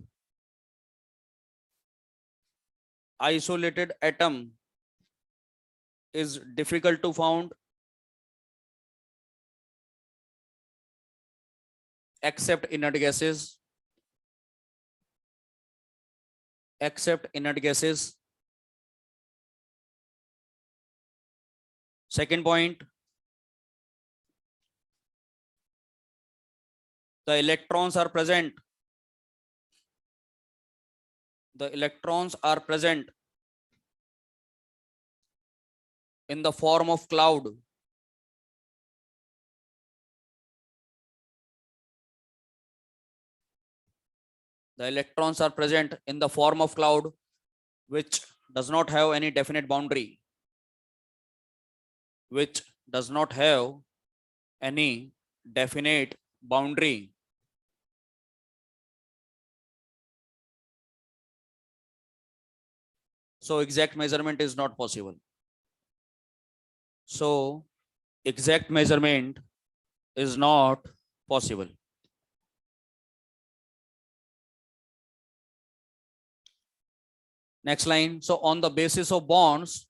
Isolated atom is difficult to found except inert gases. Except inert gases. Second point, the electrons are present. The electrons are present in the form of cloud. The electrons are present in the form of cloud, which does not have any definite boundary. Which does not have any definite boundary. So exact measurement is not possible. So exact measurement is not possible. Next line. So on the basis of bonds,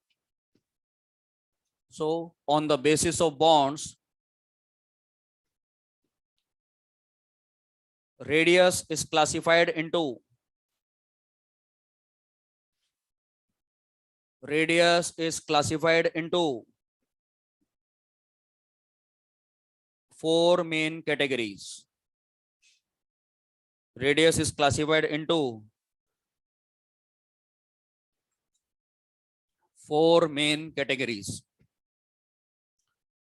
Radius is classified into four main categories. Radius is classified into four main categories.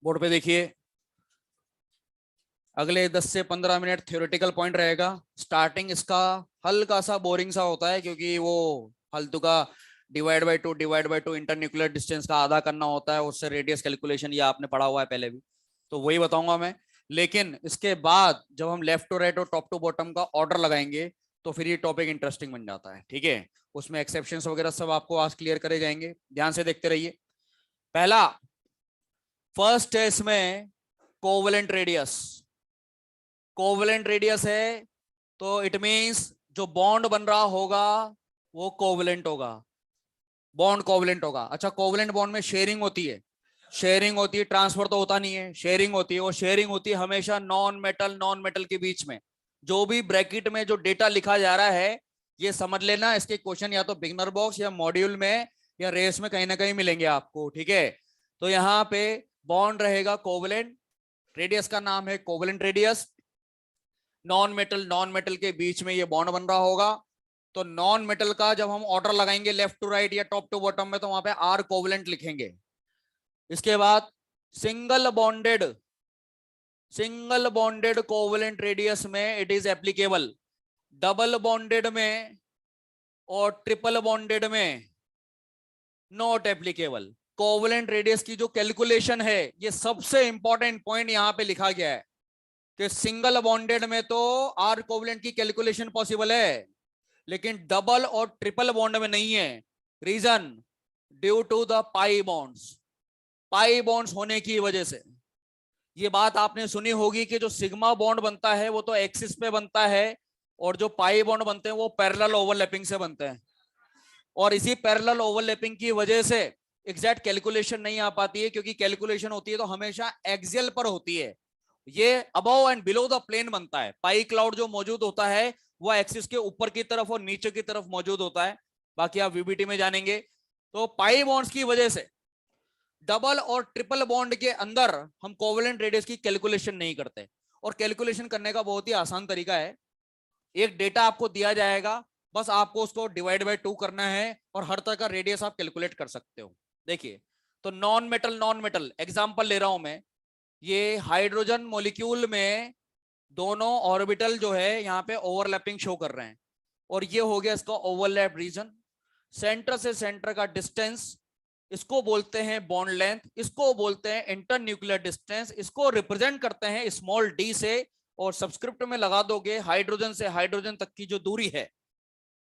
Board पे देखिए, अगले 10 से 15 minute theoretical point रहेगा। Starting इसका हल्का सा boring सा होता है, क्योंकि वो फालतू का divide by two internuclear distance का आधा करना होता है, उससे रेडियस कैलकुलेशन, ये आपने पढ़ा हुआ है पहले भी, तो वही बताऊंगा मैं। लेकिन इसके बाद जब हम लेफ्ट टू राइट और टॉप टू बॉटम का ऑर्डर लगाएंगे तो फिर ये टॉपिक इंटरेस्टिंग बन जाता है, ठीक है। उसमें एक्सेप्शंस वगैरह सब आपको आज क्लियर करे जाएंगे, ध्यान से देखते रहिए। पहला फर्स्ट है इसमें कोवेलेंट रेडियस। कोवेलेंट रेडियस है तो इट मींस जो बॉन्ड बन रहा होगा वो कोवेलेंट होगा, बॉन्ड कोवेलेंट होगा। अच्छा, कोवेलेंट बॉन्ड में शेयरिंग होती है, ट्रांसफर तो होता नहीं है, शेयरिंग होती है। वो शेयरिंग होती है हमेशा नॉन मेटल के बीच में। जो भी ब्रैकेट में जो डेटा लिखा जा रहा है, ये समझ लेना, इसके क्वेश्चन या तो बिगनर बॉक्स या मॉड्यूल में या रेस में कहीं ना कहीं मिलेंगे आपको, ठीक है। तो यहाँ पे बॉन्ड रहेगा कोवेलेंट, रेडियस का नाम है कोवेलेंट रेडियस। नॉन मेटल के बीच में ये बॉन्ड बन रहा होगा। तो नॉन मेटल का जब हम ऑर्डर लगाएंगे लेफ्ट टू राइट या टॉप टू बॉटम में, तो वहां पे आर कोवेलेंट लिखेंगे। इसके बाद सिंगल बॉन्डेड कोवेलेंट रेडियस में it is applicable. Double bonded में और ट्रिपल बॉन्डेड में नॉट एप्लीकेबल। कोवेलेंट रेडियस की जो कैलकुलेशन है, ये सबसे इंपॉर्टेंट पॉइंट यहां पे लिखा गया है कि सिंगल बॉन्डेड में तो आर कोवेलेंट की कैलकुलेशन पॉसिबल है, लेकिन डबल और ट्रिपल बॉन्ड में नहीं है। Reason, due to the pi bonds होने की वजह से। ये बात आपने सुनी होगी कि जो सिग्मा बॉन्ड बनता है वो तो एक्सिस पे बनता है, और जो पाई बॉन्ड बनते हैं वो पैरेलल ओवरलैपिंग से बनते हैं। और इसी पैरेलल ओवरलैपिंग की वजह से एग्जैक्ट कैलकुलेशन नहीं आ पाती है, क्योंकि कैलकुलेशन होती है तो हमेशा एक्सियल पर होती है। ये above and below the plane बनता है। पाई क्लाउड जो मौजूद होता है वो एक्सिस के ऊपर की तरफ और नीचे की तरफ मौजूद होता है, बाकी आप वीबीटी में जानेंगे। तो पाई बॉन्ड्स की वजह से डबल और ट्रिपल बॉन्ड के अंदर हम कोवेलेंट रेडियस की कैलकुलेशन नहीं करते। और कैलकुलेशन करने का बहुत ही आसान तरीका है। एक डेटा आपको दिया जाएगा, बस आपको उसको डिवाइड बाय 2 करना है और हर तरह का रेडियस आप कैलकुलेट कर सकते हो। देखिए, तो नॉन मेटल एग्जांपल ले रहा हूं मैं। ये हाइड्रोजन मॉलिक्यूल में दोनों ऑर्बिटल जो है यहाँ पे ओवरलैपिंग शो कर रहे हैं, और ये हो गया इसका ओवरलैप रीजन। सेंटर से सेंटर का डिस्टेंस, इसको बोलते हैं बॉन्ड लेंथ, इसको बोलते हैं इंटर न्यूक्लियर डिस्टेंस, इसको रिप्रेजेंट करते हैं स्मॉल डी से, और सब्सक्रिप्ट में लगा दोगे हाइड्रोजन से हाइड्रोजन तक की जो दूरी है।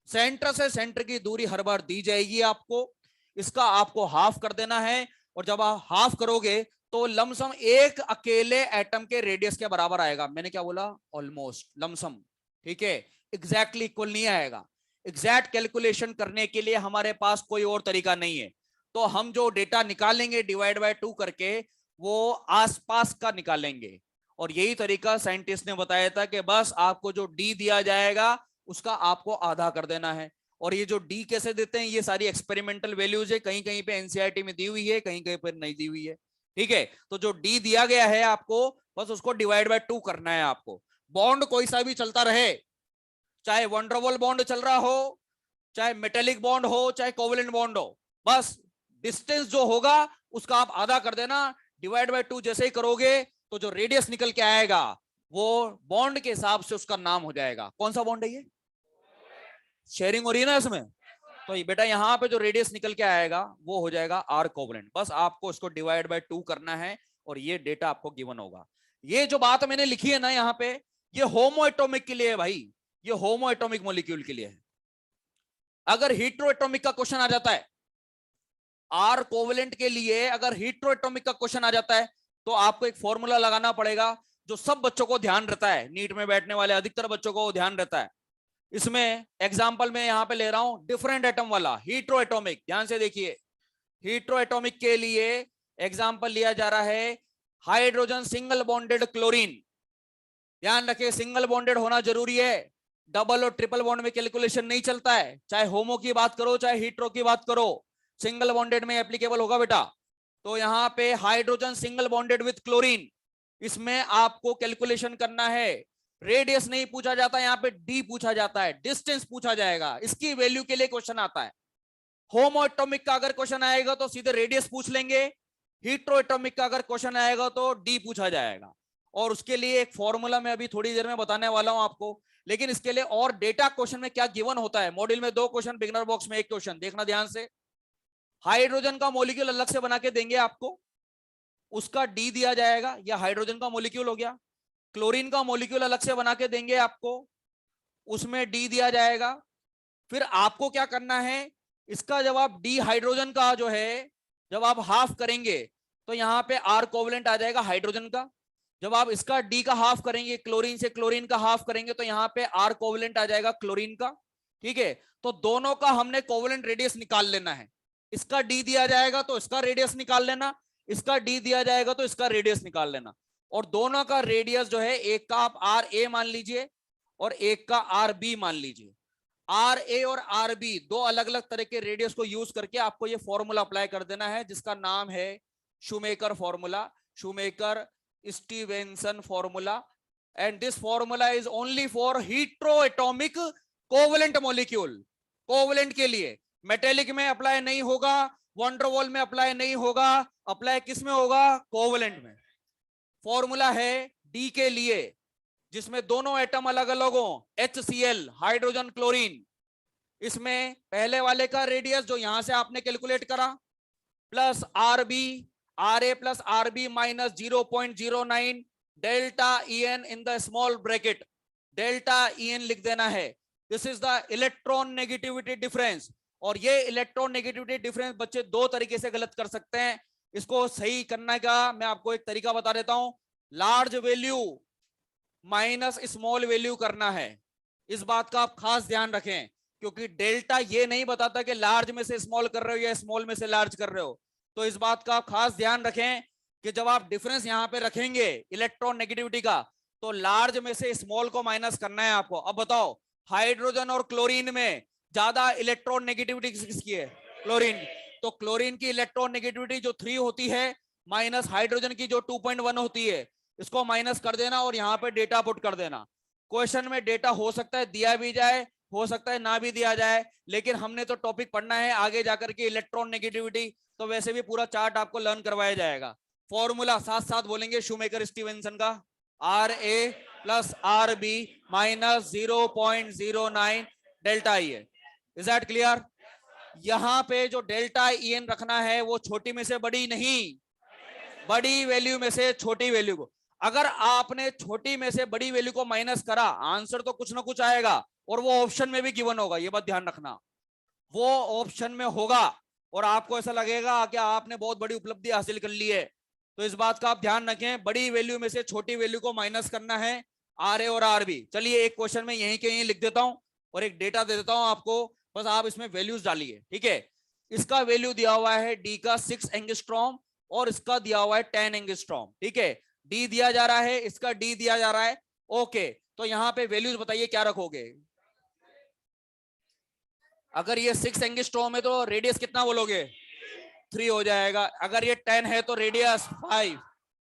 सेंटर से सेंटर की दूरी हर बार दी जाएगी आपको, इसका आपको हाफ कर देना है, और जब आप हाफ करोगे तो लमसम एक अकेले एटम के रेडियस के बराबर आएगा। मैंने क्या बोला? ऑलमोस्ट, लमसम, ठीक है। एग्जैक्टली इक्वल नहीं आएगा। एग्जैक्ट कैलकुलेशन करने के लिए हमारे पास कोई और तरीका नहीं है। तो हम जो डेटा निकालेंगे डिवाइड बाय 2 करके, वो आसपास का निकालेंगे। और यही तरीका साइंटिस्ट ने बताया था कि बस आपको जो डी दिया जाएगा उसका आपको आधा कर देना है। और ये जो डी कैसे देते हैं, ये सारी एक्सपेरिमेंटल वैल्यूज है, कहीं कहीं पे एनसीईआरटी में दी हुई है, कहीं कहीं पर नहीं दी हुई है, ठीक है। तो जो डी दिया गया है आपको, बस उसको डिवाइड बाय 2 करना है आपको। बॉन्ड कोई सा भी चलता रहे, चाहे वंडरवॉल बॉन्ड चल रहा हो, चाहे मेटेलिक बॉन्ड हो, चाहे कोवेलेंट बॉन्ड हो, बस डिस्टेंस जो होगा उसका आप आधा कर देना। डिवाइड बाय 2 जैसे ही करोगे तो जो रेडियस निकल के आएगा वो बॉन्ड के हिसाब से उसका नाम हो जाएगा। कौन सा बॉन्ड है ये? शेयरिंग हो रही है ना इसमें, तो ये बेटा यहाँ पे जो रेडियस निकल के आएगा वो हो जाएगा आर कोवेलेंट। बस आपको इसको डिवाइड बाय 2 करना है और ये डेटा आपको गिवन होगा। ये जो बात मैंने लिखी है ना यहाँ पे, ये होमो एटॉमिक के लिए है भाई, ये होमो एटॉमिक मॉलिक्यूल के लिए है। अगर हीट्रो एटॉमिक का क्वेश्चन आ जाता है, आर कोवेलेंट के लिए अगर हीट्रो एटॉमिक का क्वेश्चन आ जाता है, तो आपको एक फॉर्मूला लगाना पड़ेगा जो सब बच्चों को ध्यान रहता है, नीट में बैठने वाले अधिकतर बच्चों को ध्यान रहता है। इसमें एग्जांपल में यहां पे ले रहा हूं डिफरेंट एटम वाला, हीट्रो एटॉमिक। ध्यान से देखिए, हीट्रो एटॉमिक के लिए एग्जांपल लिया जा रहा है हाइड्रोजन सिंगल बॉन्डेड क्लोरीन। ध्यान रखें, सिंगल बॉन्डेड होना जरूरी है, डबल और ट्रिपल बॉन्ड में कैलकुलेशन नहीं चलता है, चाहे होमो की बात करो चाहे हीट्रो की बात करो, सिंगल बॉन्डेड में एप्लीकेबल होगा बेटा। तो यहाँ पे hydrogen single bonded with chlorine, इसमें आपको कैलकुलेशन करना है। रेडियस नहीं पूछा जाता, यहाँ पे डी पूछा जाता है, डिस्टेंस पूछा जाएगा, इसकी वैल्यू के लिए क्वेश्चन आता है। होमो एटॉमिक का अगर क्वेश्चन आएगा तो सीधे रेडियस पूछ लेंगे, हीट्रो एटॉमिक का अगर क्वेश्चन आएगा तो डी पूछा जाएगा। और उसके लिए एक फॉर्मूला मैं अभी थोड़ी देर में बताने वाला हूं आपको, लेकिन इसके लिए और डेटा क्वेश्चन में क्या गिवन होता है, मॉड्यूल में 2 क्वेश्चन, बिगनर बॉक्स में 1 क्वेश्चन, देखना ध्यान से। हाइड्रोजन का मॉलिक्यूल अलग से बना के देंगे आपको, उसका डी दिया जाएगा, या हाइड्रोजन का मॉलिक्यूल हो गया। क्लोरीन का मॉलिक्यूल अलग से बना के देंगे आपको, उसमें डी दिया जाएगा। फिर आपको क्या करना है, इसका जवाब डी हाइड्रोजन का जो है, जब आप हाफ करेंगे तो यहाँ पे आर कोवलेंट आ जाएगा हाइड्रोजन का। जब आप इसका डी का हाफ करेंगे, क्लोरीन से क्लोरीन का हाफ करेंगे, तो यहाँ पे आर कोवलेंट आ जाएगा क्लोरीन का। ठीक है, तो दोनों का हमने कोवलेंट रेडियस निकाल लेना है। इसका डी दिया जाएगा तो इसका रेडियस निकाल लेना, इसका डी दिया जाएगा तो इसका रेडियस निकाल लेना। और दोनों का रेडियस जो है, एक का आप आर ए मान लीजिए और एक का आर बी मान लीजिए। आर ए और आर बी दो अलग अलग तरह के रेडियस को यूज करके आपको ये फॉर्मूला अप्लाई कर देना है, जिसका नाम है Schomaker formula, Schomaker Stevenson formula. And this formula is only for heteroatomic covalent molecule. Covalent के लिए, मेटेलिक में अप्लाई नहीं होगा, वंडरवॉल में अप्लाई नहीं होगा, अप्लाई किस में होगा, कोवलेंट में। फॉर्मूला है डी के लिए, जिसमें दोनों एटम अलग अलग हो, HCl हाइड्रोजन क्लोरीन। इसमें पहले वाले का रेडियस जो यहां से आपने कैलकुलेट करा, plus RB, RA plus RB minus 0.09 delta EN in the small bracket, delta EN लिख देना है। This is the electron negativity difference. और ये इलेक्ट्रॉन नेगेटिविटी डिफरेंस बच्चे दो तरीके से गलत कर सकते हैं, इसको सही करने का मैं आपको एक तरीका बता देता हूं। Large value minus small value करना है, इस बात का आप खास ध्यान रखें, क्योंकि डेल्टा ये नहीं बताता कि लार्ज में से स्मॉल कर रहे हो या स्मॉल में से लार्ज कर रहे हो। तो इस बात का आप खास ध्यान रखें कि जब आप डिफरेंस यहां पे रखेंगे इलेक्ट्रॉन नेगेटिविटी का, तो लार्ज में से स्मॉल को माइनस करना है आपको। अब बताओ, हाइड्रोजन और क्लोरीन में ज्यादा इलेक्ट्रॉन नेगेटिविटी किसकी है, क्लोरीन। तो क्लोरीन की इलेक्ट्रॉन नेगेटिविटी जो 3 होती है, माइनस हाइड्रोजन की जो 2.1 होती है, इसको माइनस कर देना और यहाँ पे डेटा पुट कर देना। क्वेश्चन में डेटा हो सकता है दिया भी जाए, हो सकता है ना भी दिया जाए, लेकिन हमने तो टॉपिक पढ़ना है आगे जाकर के इलेक्ट्रॉन नेगेटिविटी, तो वैसे भी पूरा चार्ट आपको लर्न करवाया जाएगा। फॉर्मूला साथ साथ बोलेंगे, शूमेकर स्टीवेंसन का, RA plus RB minus 0.09 delta E है। Is that clear? यहाँ पे जो डेल्टा EN रखना है वो छोटी में से बड़ी नहीं, बड़ी वैल्यू में से छोटी वैल्यू को। अगर आपने छोटी में से बड़ी वैल्यू को माइनस करा, आंसर तो कुछ ना कुछ आएगा, और वो ऑप्शन में भी गिवन होगा, ये बात ध्यान रखना। वो ऑप्शन में होगा और आपको ऐसा लगेगा कि आपने बहुत बड़ी उपलब्धि हासिल कर ली है। तो इस बात का आप ध्यान रखें, बड़ी वैल्यू में से छोटी वैल्यू को माइनस करना है, RA और RB। चलिए एक क्वेश्चन में यहीं के यहीं लिख देता हूं और एक डेटा दे देता हूं आपको, बस आप इसमें वैल्यूज डालिए। ठीक है, इसका वैल्यू दिया हुआ है डी का 6 एंगस्ट्रॉम और इसका दिया हुआ है 10 एंगस्ट्रॉम। ठीक है, डी दिया जा रहा है, इसका डी दिया जा रहा है। ओके, तो यहाँ पे वैल्यूज बताइए क्या रखोगे। अगर ये 6 एंगस्ट्रॉम है तो रेडियस कितना बोलोगे, 3 हो जाएगा। अगर ये 10 है तो रेडियस 5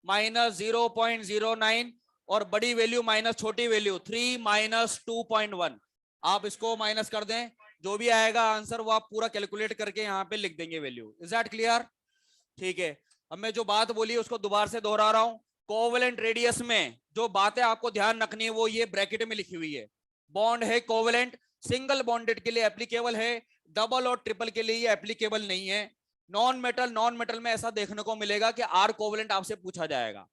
माइनस 0.09 और बड़ी वैल्यू माइनस छोटी वैल्यू 3 माइनस 2.1। आप इसको माइनस कर दें, जो भी आएगा आंसर वो आप पूरा कैलकुलेट करके यहाँ पे लिख देंगे वैल्यू। Is that clear? ठीक है, अब मैं जो बात बोली उसको दोबारा से दोहरा रहा हूं। कोवेलेंट रेडियस में जो बातें आपको ध्यान रखनी है वो ये ब्रैकेट में लिखी हुई है। बॉन्ड है कोवेलेंट, सिंगल बॉन्डेड के लिए एप्लीकेबल है, डबल और ट्रिपल के लिए ये एप्लीकेबल नहीं है। नॉन मेटल में ऐसा देखने को मिलेगा कि आर कोवेलेंट आपसे पूछा जाएगा।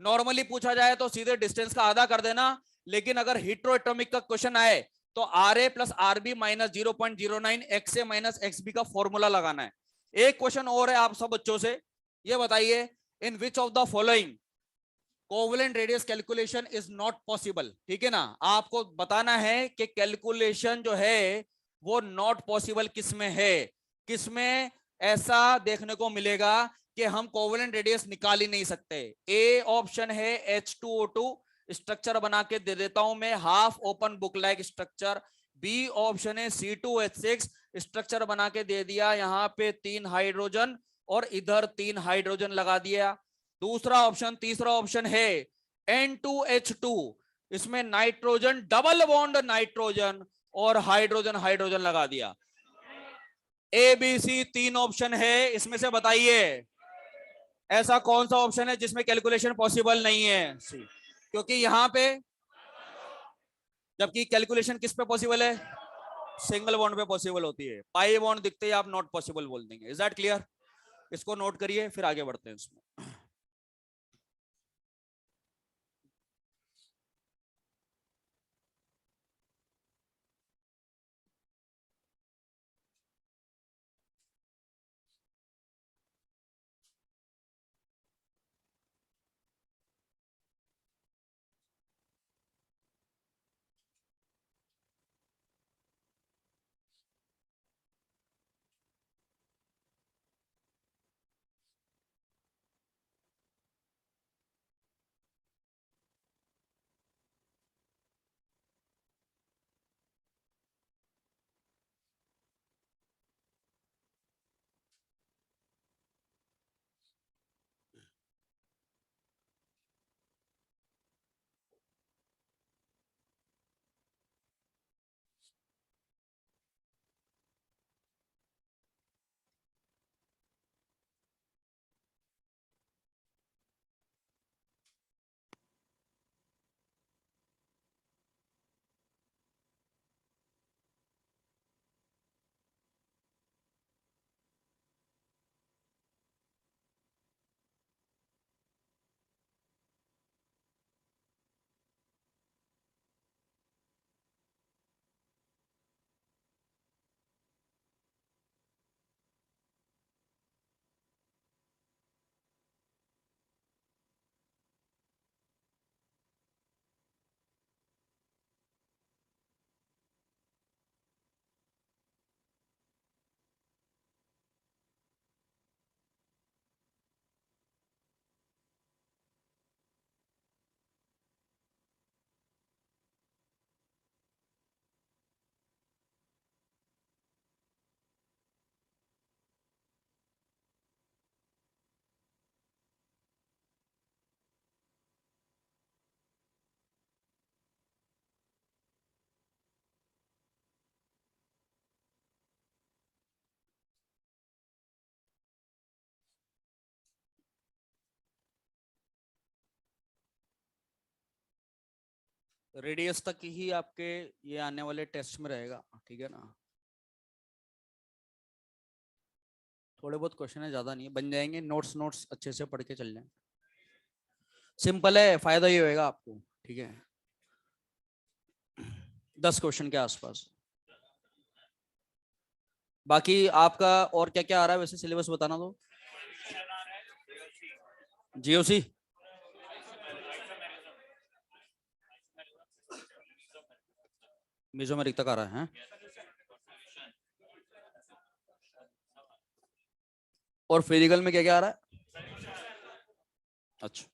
नॉर्मली पूछा जाए तो सीधे डिस्टेंस का आधा कर देना, लेकिन अगर हीट्रोएटॉमिक का क्वेश्चन आए तो RA plus RB minus 0.09 XA minus XB का फॉर्मूला लगाना है। एक क्वेश्चन और है आप सब बच्चों से, ये बताइए, in which of the following covalent radius calculation is not possible. ठीक है ना, आपको बताना है कि कैलकुलेशन जो है वो नॉट पॉसिबल किसमें है, किसमें ऐसा देखने को मिलेगा कि हम कोवेलेंट रेडियस निकाल ही नहीं सकते। ए ऑप्शन है H2O2, स्ट्रक्चर बना के दे देता हूं मैं, half open book like structure. B option है C2H6 स्ट्रक्चर बना के दे दिया, यहाँ पे 3 हाइड्रोजन और इधर 3 हाइड्रोजन लगा दिया। दूसरा ऑप्शन, तीसरा ऑप्शन है N2H2, इसमें नाइट्रोजन डबल बॉन्ड नाइट्रोजन और हाइड्रोजन हाइड्रोजन लगा दिया। ए बी सी 3 ऑप्शन है, इसमें से बताइए ऐसा कौन सा ऑप्शन है जिसमें कैलकुलेशन पॉसिबल नहीं है। क्योंकि यहां पे, जबकि कैलकुलेशन किस पे पॉसिबल है, सिंगल बॉन्ड पे पॉसिबल होती है। पाई बॉन्ड दिखते ही आप नॉट पॉसिबल बोल देंगे। Is that clear? इसको नोट करिए, फिर आगे बढ़ते हैं इसमें। रेडियस तक ही आपके ये आने वाले टेस्ट में रहेगा, ठीक है ना। थोड़े बहुत क्वेश्चन है, ज्यादा नहीं है, बन जाएंगे। नोट्स नोट्स अच्छे से पढ़ के चल जाए। सिंपल है, फायदा ही होएगा आपको, ठीक है। 10 क्वेश्चन के आसपास। बाकी आपका और क्या क्या आ रहा है वैसे, सिलेबस बताना तो। जीओसी, मेसोमेरिक तक आ रहा है। और फिजिकल में क्या क्या आ रहा है? अच्छा,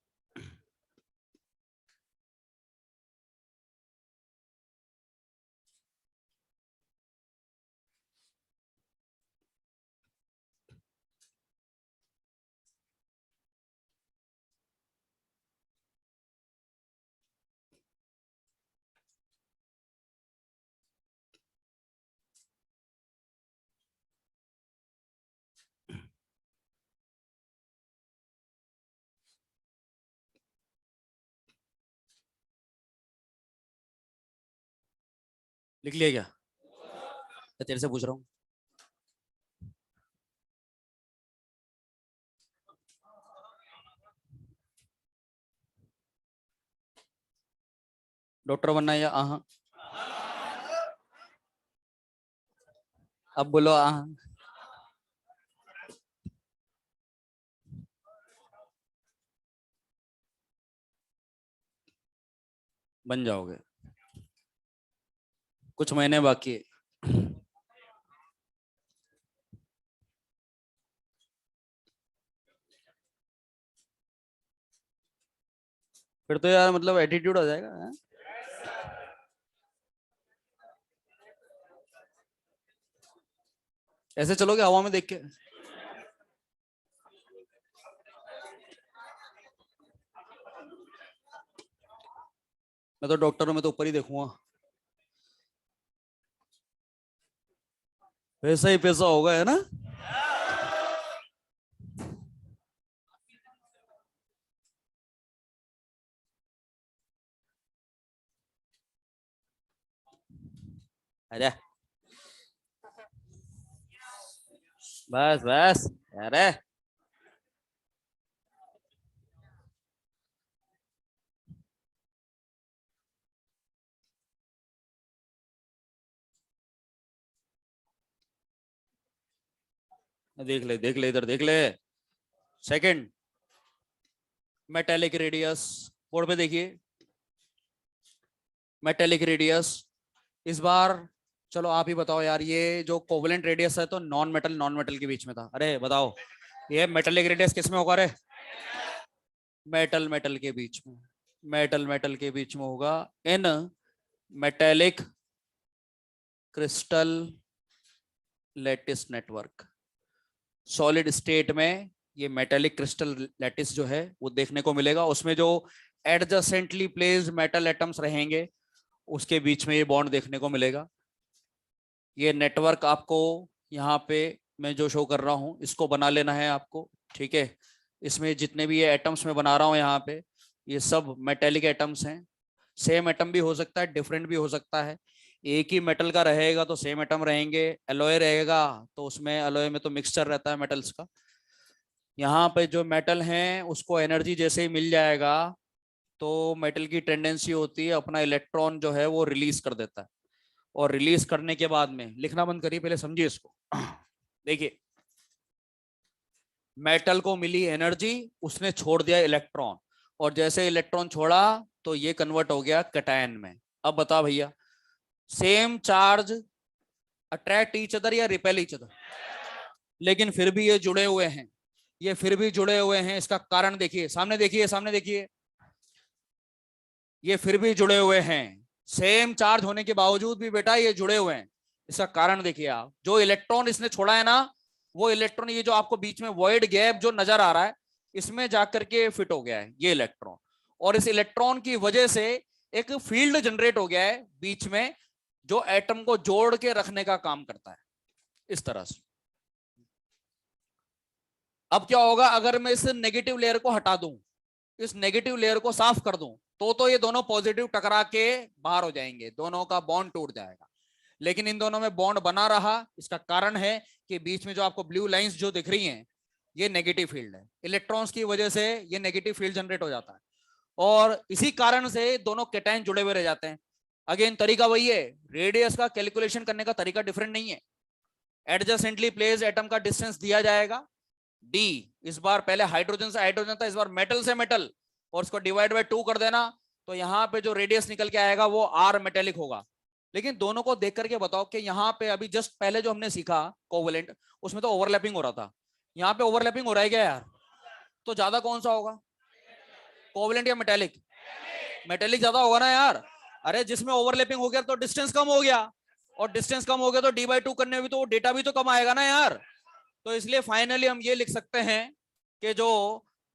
लिख लिया क्या? मैं तेरे से पूछ रहा हूँ। डॉक्टर बनना है या आहा? अब बोलो आहा। बन जाओगे, कुछ महीने बाकी है। फिर तो यार मतलब एटीट्यूड आ जाएगा है? ऐसे चलोगे हवा में देख के? मैं तो डॉक्टरों में तो ऊपर ही देखूंगा। पैसा ही पैसा होगा है ना। अरे बस बस। अरे देख ले इधर देख ले। Second, metallic radius. बोर्ड पे देखिए, मेटेलिक रेडियस। इस बार चलो आप ही बताओ यार, ये जो कोवलेंट रेडियस है तो नॉन मेटल के बीच में था। अरे बताओ, ये मेटेलिक रेडियस किस में होगा? अरे मेटल मेटल के बीच में, मेटल के बीच में होगा इन metallic crystal lattice network. Solid state में ये मेटेलिक क्रिस्टल लैटिस जो है वो देखने को मिलेगा। उसमें जो एडजेसेंटली प्लेस्ड मेटल एटम्स रहेंगे उसके बीच में ये बॉन्ड देखने को मिलेगा। ये नेटवर्क आपको यहाँ पे मैं जो शो कर रहा हूँ इसको बना लेना है आपको, ठीक है। इसमें जितने भी ये एटम्स में बना रहा हूँ यहाँ पे, ये सब मेटेलिक एटम्स हैं। सेम एटम भी हो सकता है, डिफरेंट भी हो सकता है। एक ही मेटल का रहेगा तो सेम एटम रहेंगे, एलॉय रहेगा तो उसमें एलॉय में तो मिक्सचर रहता है मेटल्स का। यहाँ पे जो मेटल हैं उसको एनर्जी जैसे ही मिल जाएगा तो मेटल की टेंडेंसी होती है अपना इलेक्ट्रॉन जो है वो रिलीज कर देता है। और रिलीज करने के बाद में, लिखना बंद करिए पहले समझिए इसको। देखिए, मेटल को मिली एनर्जी, उसने छोड़ दिया इलेक्ट्रॉन, और जैसे इलेक्ट्रॉन छोड़ा तो ये कन्वर्ट हो गया कैटायन में। अब बता भैया, same charge attract each other या रिपेल ईच अदर? लेकिन फिर भी ये जुड़े हुए हैं, ये फिर भी जुड़े हुए हैं। इसका कारण देखिए, सामने देखिए, सामने देखिए, ये फिर भी जुड़े हुए हैं। सेम चार्ज होने के बावजूद भी बेटा ये जुड़े हुए हैं। इसका कारण देखिए आप, जो इलेक्ट्रॉन इसने छोड़ा है ना, वो इलेक्ट्रॉन, ये जो आपको बीच में वॉइड गैप जो नजर आ रहा है, इसमें जाकर के फिट हो गया है ये इलेक्ट्रॉन। और इस इलेक्ट्रॉन की वजह से एक फील्ड जनरेट हो गया है बीच में, जो एटम को जोड़ के रखने का काम करता है इस तरह से। अब क्या होगा अगर मैं इस नेगेटिव लेयर को हटा दूं, इस नेगेटिव लेयर को साफ कर दूं, तो ये दोनों पॉजिटिव टकरा के बाहर हो जाएंगे, दोनों का बॉन्ड टूट जाएगा। लेकिन इन दोनों में बॉन्ड बना रहा। इसका कारण है कि बीच में जो आपको ब्लू लाइंस जो दिख रही हैं, ये नेगेटिव फील्ड है। इलेक्ट्रॉन्स की वजह से ये नेगेटिव फील्ड जनरेट हो जाता है, और इसी कारण से दोनों कैटायन जुड़े हुए रह जाते हैं। अगेन तरीका वही है, रेडियस का कैलकुलेशन करने का तरीका डिफरेंट नहीं है। एडजेसेंटली प्लेस्ड एटम का डिस्टेंस दिया जाएगा डी। इस बार पहले हाइड्रोजन से हाइड्रोजन था, इस बार मेटल से मेटल, और उसको डिवाइड बाय 2 कर देना, तो यहाँ पे जो रेडियस निकल के आएगा वो आर मेटेलिक होगा। लेकिन दोनों को देख करके बताओ कि यहाँ पे अभी जस्ट पहले जो हमने सीखा कोवलेंट, उसमें तो ओवरलैपिंग हो रहा था, यहाँ पे ओवरलैपिंग हो रहा है क्या यार? तो ज्यादा कौन सा होगा, कोवलेंट या मेटेलिक? मेटेलिक ज्यादा होगा ना यार। अरे जिसमें ओवरलैपिंग हो गया तो डिस्टेंस कम हो गया, और डिस्टेंस कम हो गया तो d/2 करने में भी तो डेटा भी तो कम आएगा ना यार। तो इसलिए फाइनली हम ये लिख सकते हैं कि जो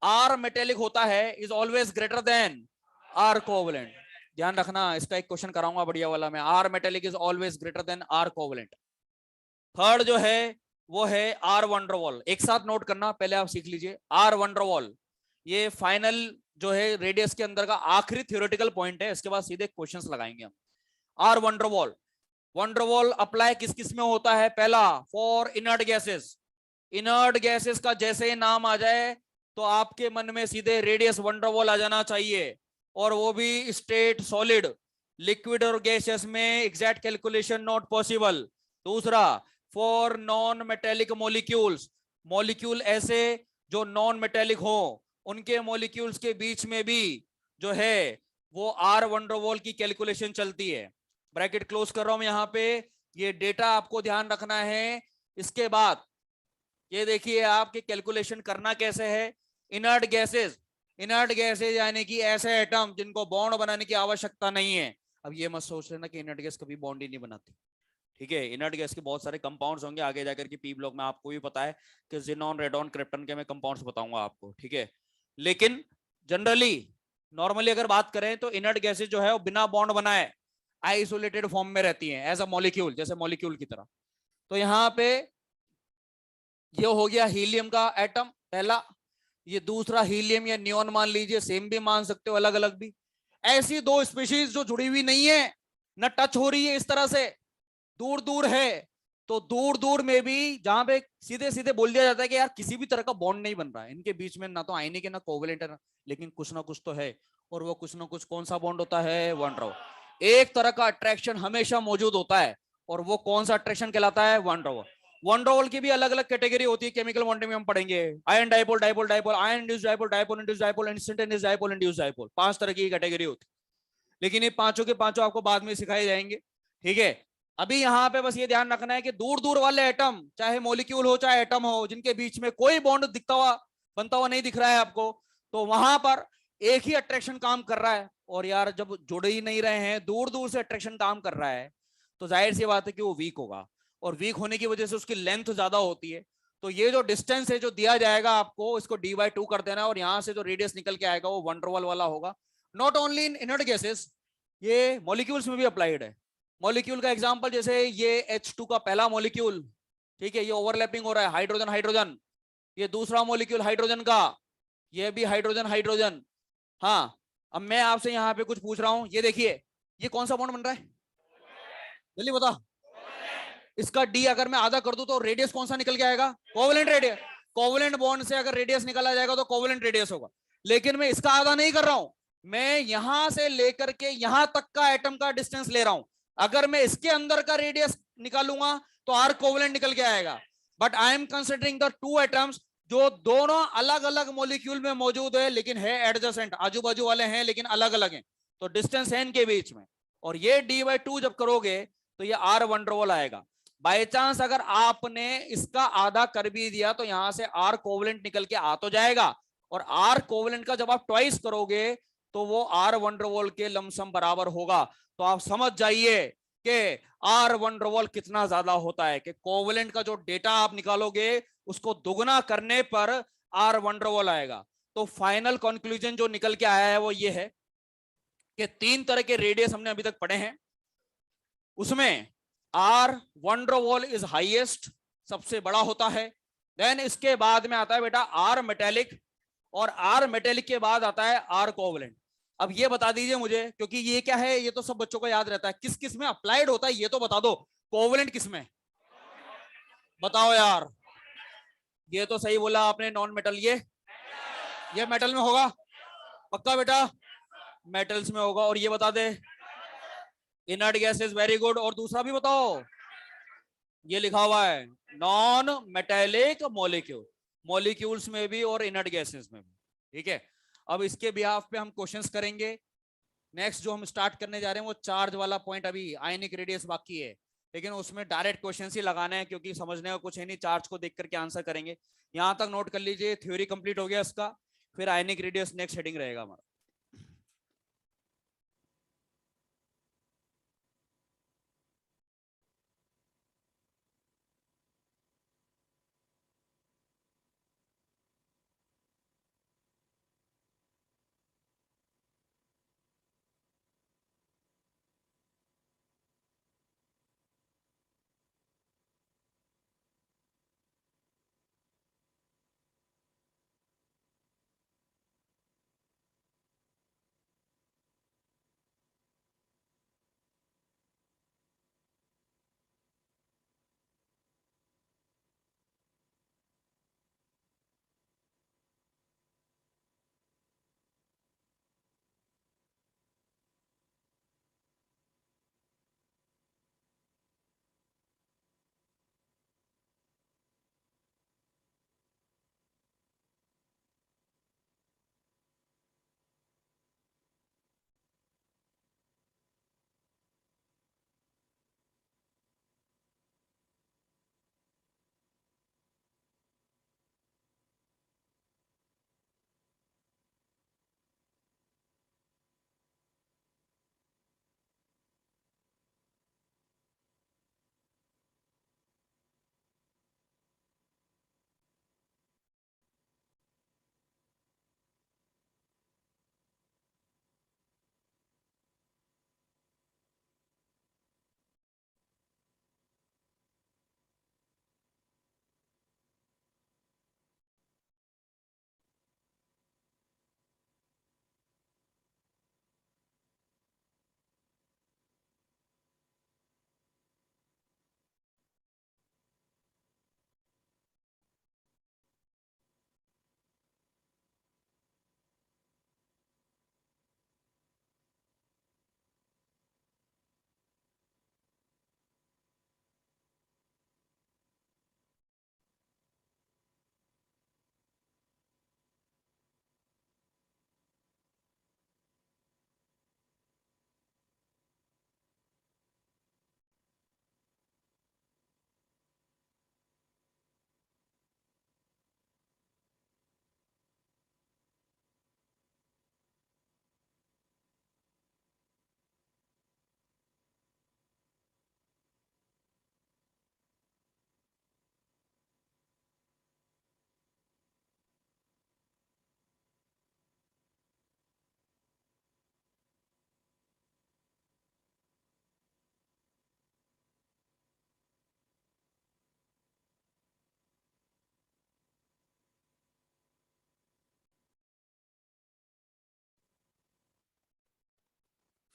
आर मेटेलिक होता है is always greater than R covalent. ध्यान रखना, इसका एक क्वेश्चन कराऊंगा बढ़िया वाला मैं, R metallic is always greater than R covalent. Third जो है वो है आर वंडरवॉल। एक साथ नोट करना, पहले आप सीख लीजिए आर वंडरवॉल। ये फाइनल जो है रेडियस के अंदर का आखिरी थ्योरेटिकल पॉइंट है, इसके बाद सीधे क्वेश्चंस लगाएंगे हम। आर वंडरवॉल, वंडरवॉल अप्लाई किस किस में होता है? पहला, for inert gases. Inert gases का जैसे ही नाम आ जाए तो आपके मन में सीधे रेडियस वंडरवॉल आ जाना चाहिए, और वो भी स्टेट सॉलिड। लिक्विड और गैसेस में एग्जैक्ट कैलकुलेशन नॉट पॉसिबल। दूसरा, for non metallic molecules, molecule ऐसे जो नॉन मेटेलिक हो, उनके मॉलिक्यूल्स के बीच में भी जो है वो आर वंडरवॉल की कैलकुलेशन चलती है। ब्रैकेट क्लोज कर रहा हूं मैं यहाँ पे, ये डेटा आपको ध्यान रखना है। इसके बाद ये देखिए आपके कैलकुलेशन करना कैसे है। इनर्ट गैसेस इनर्ट गैसेज यानी कि ऐसे एटम जिनको बॉन्ड बनाने की आवश्यकता नहीं है। अब ये मत सोच लेना कि इनर्ट गैस कभी बॉन्ड ही नहीं बनाती। ठीक है, इनर्ट गैस के बहुत सारे कंपाउंड्स होंगे आगे जाकर के पी ब्लॉक में, आपको भी पता है कि जिनॉन, रेडॉन, क्रिप्टन के मैं कंपाउंड्स बताऊंगा आपको। ठीक है, लेकिन जनरली नॉर्मली अगर बात करें तो इनर्ट गैसेज जो है वो बिना बॉन्ड बनाए आइसोलेटेड फॉर्म में रहती हैं एज अ मॉलिक्यूल, जैसे मॉलिक्यूल की तरह। तो यहाँ पे ये हो गया हीलियम का एटम पहला, ये दूसरा हीलियम या नियोन मान लीजिए, सेम भी मान सकते हो अलग अलग भी। ऐसी दो स्पीशीज जो जुड़ी हुई नहीं है, न टच हो रही है इस तरह से, दूर दूर है। तो दूर दूर में भी जहां पे सीधे सीधे बोल दिया जाता है कि यार किसी भी तरह का बॉन्ड नहीं बन रहा है इनके बीच में, ना तो आयनिक है ना कोवलेंट है, लेकिन कुछ ना कुछ तो है। और वो कुछ ना कुछ कौन सा बॉन्ड होता है? One draw. एक तरह का अट्रैक्शन हमेशा मौजूद होता है, और वो कौन सा अट्रैक्शन कहलाता है? One draw. वन ड्रॉवल की भी अलग अलग कैटेगरी होती है, केमिकल बॉन्डिंग में हम पढ़ेंगे। Ion dipole, dipole dipole, ion induced dipole, dipole induced dipole, instantaneous dipole, induced dipole, 5 तरह की कैटेगरी होती है। लेकिन ये पांचों के पांचों आपको बाद में सिखाए जाएंगे। ठीक है, अभी यहां पे बस ये ध्यान रखना है कि दूर दूर वाले एटम, चाहे मॉलिक्यूल हो चाहे एटम हो, जिनके बीच में कोई बॉन्ड दिखता हुआ बनता हुआ नहीं दिख रहा है आपको, तो वहां पर एक ही अट्रैक्शन काम कर रहा है। और यार जब जुड़ ही नहीं रहे हैं, दूर दूर से अट्रैक्शन काम कर रहा है, तो जाहिर सी बात है कि वो वीक होगा, और वीक होने की वजह से उसकी लेंथ ज्यादा होती है। तो ये जो डिस्टेंस है जो दिया जाएगा आपको, इसको डी/2 कर देना, और यहां से जो रेडियस निकल के आएगा वो वंडरवॉल वाला होगा। Not only in inert gases, ये मॉलिक्यूल्स में भी अप्लाइड है। मॉलिक्यूल का एग्जांपल जैसे ये H2 का पहला मॉलिक्यूल, ठीक है, ये ओवरलैपिंग हो रहा है, हाइड्रोजन हाइड्रोजन। ये दूसरा मॉलिक्यूल हाइड्रोजन का, ये भी हाइड्रोजन हाइड्रोजन। हाँ, अब मैं आपसे यहाँ पे कुछ पूछ रहा हूँ, ये देखिए, ये कौन सा बॉन्ड बन रहा है? जल्दी बता। इसका डी अगर मैं आधा कर दूं तो रेडियस कौन सा निकल के आएगा? Covalent radius. कोवलेंट बॉन्ड से अगर रेडियस निकाला जाएगा तो कोवलेंट रेडियस होगा। लेकिन मैं इसका आधा नहीं कर रहा हूं, मैं यहां से लेकर के यहां तक का एटम का डिस्टेंस ले रहा हूं। अगर मैं इसके अंदर का रेडियस निकालूंगा तो आर कोवलेंट निकल के आएगा। But I am considering the two atoms जो दोनों अलग अलग मॉलिक्यूल में मौजूद है, लेकिन है एडजेसेंट, आजू बाजू वाले हैं लेकिन अलग अलग हैं, तो डिस्टेंस है इनके बीच में। और ये डी/2 जब करोगे तो ये आर वंडरवॉल आएगा। बाय चांस अगर आपने इसका आधा कर भी दिया तो यहां से आर कोवलेंट निकल के आ तो जाएगा, और आर कोवलेंट का जब आप ट्वाइस करोगे तो वो आर वंडरवॉल के लमसम बराबर होगा। तो आप समझ जाइए कि आर वंडरवॉल कितना ज्यादा होता है, कि कोवलेंट का जो डेटा आप निकालोगे उसको दुगना करने पर आर वंडरवॉल आएगा। तो फाइनल कंक्लूजन जो निकल के आया है वो ये है कि 3 तरह के रेडियस हमने अभी तक पढ़े हैं, उसमें आर वंडरवॉल इज हाईएस्ट, सबसे बड़ा होता है। देन इसके बाद में आता है बेटा आर मेटेलिक, और आर मेटेलिक के बाद आता है आर कोवलेंट। अब ये बता दीजिए मुझे, क्योंकि ये क्या है, ये तो सब बच्चों को याद रहता है, किस किस में अप्लाइड होता है ये तो बता दो। कोवलेंट किस में? बताओ यार। ये तो सही बोला आपने, नॉन मेटल। ये मेटल में होगा पक्का बेटा? मेटल्स में होगा। और ये बता दे, इनर्ट गैसेस, वेरी गुड। और दूसरा भी बताओ, ये लिखा हुआ है नॉन मेटेलिक मॉलिक्यूल, मॉलिक्यूल्स में भी और इनर्ट गैसेस में भी। ठीक है, अब इसके बिहाफ पे हम क्वेश्चंस करेंगे। नेक्स्ट जो हम स्टार्ट करने जा रहे हैं वो चार्ज वाला पॉइंट, अभी आयनिक रेडियस बाकी है, लेकिन उसमें डायरेक्ट क्वेश्चन ही लगाना है क्योंकि समझने का कुछ है नहीं, चार्ज को देख करके आंसर करेंगे। यहां तक नोट कर लीजिए, थ्योरी कंप्लीट हो गया इसका, फिर आयनिक रेडियस नेक्स्ट हेडिंग रहेगा हमारा।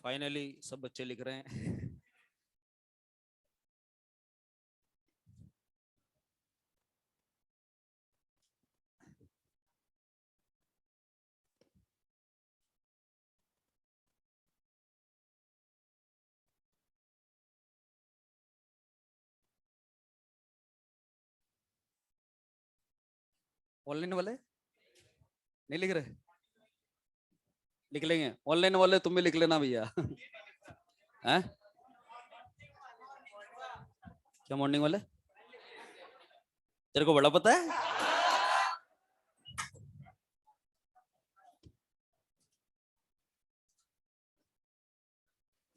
फाइनली सब बच्चे लिख रहे हैं। ऑनलाइन वाले नहीं लिख रहे? लिख लेंगे ऑनलाइन वाले, तुम भी लिख लेना भैया। हैं? क्या मॉर्निंग वाले? तेरे को बड़ा पता है।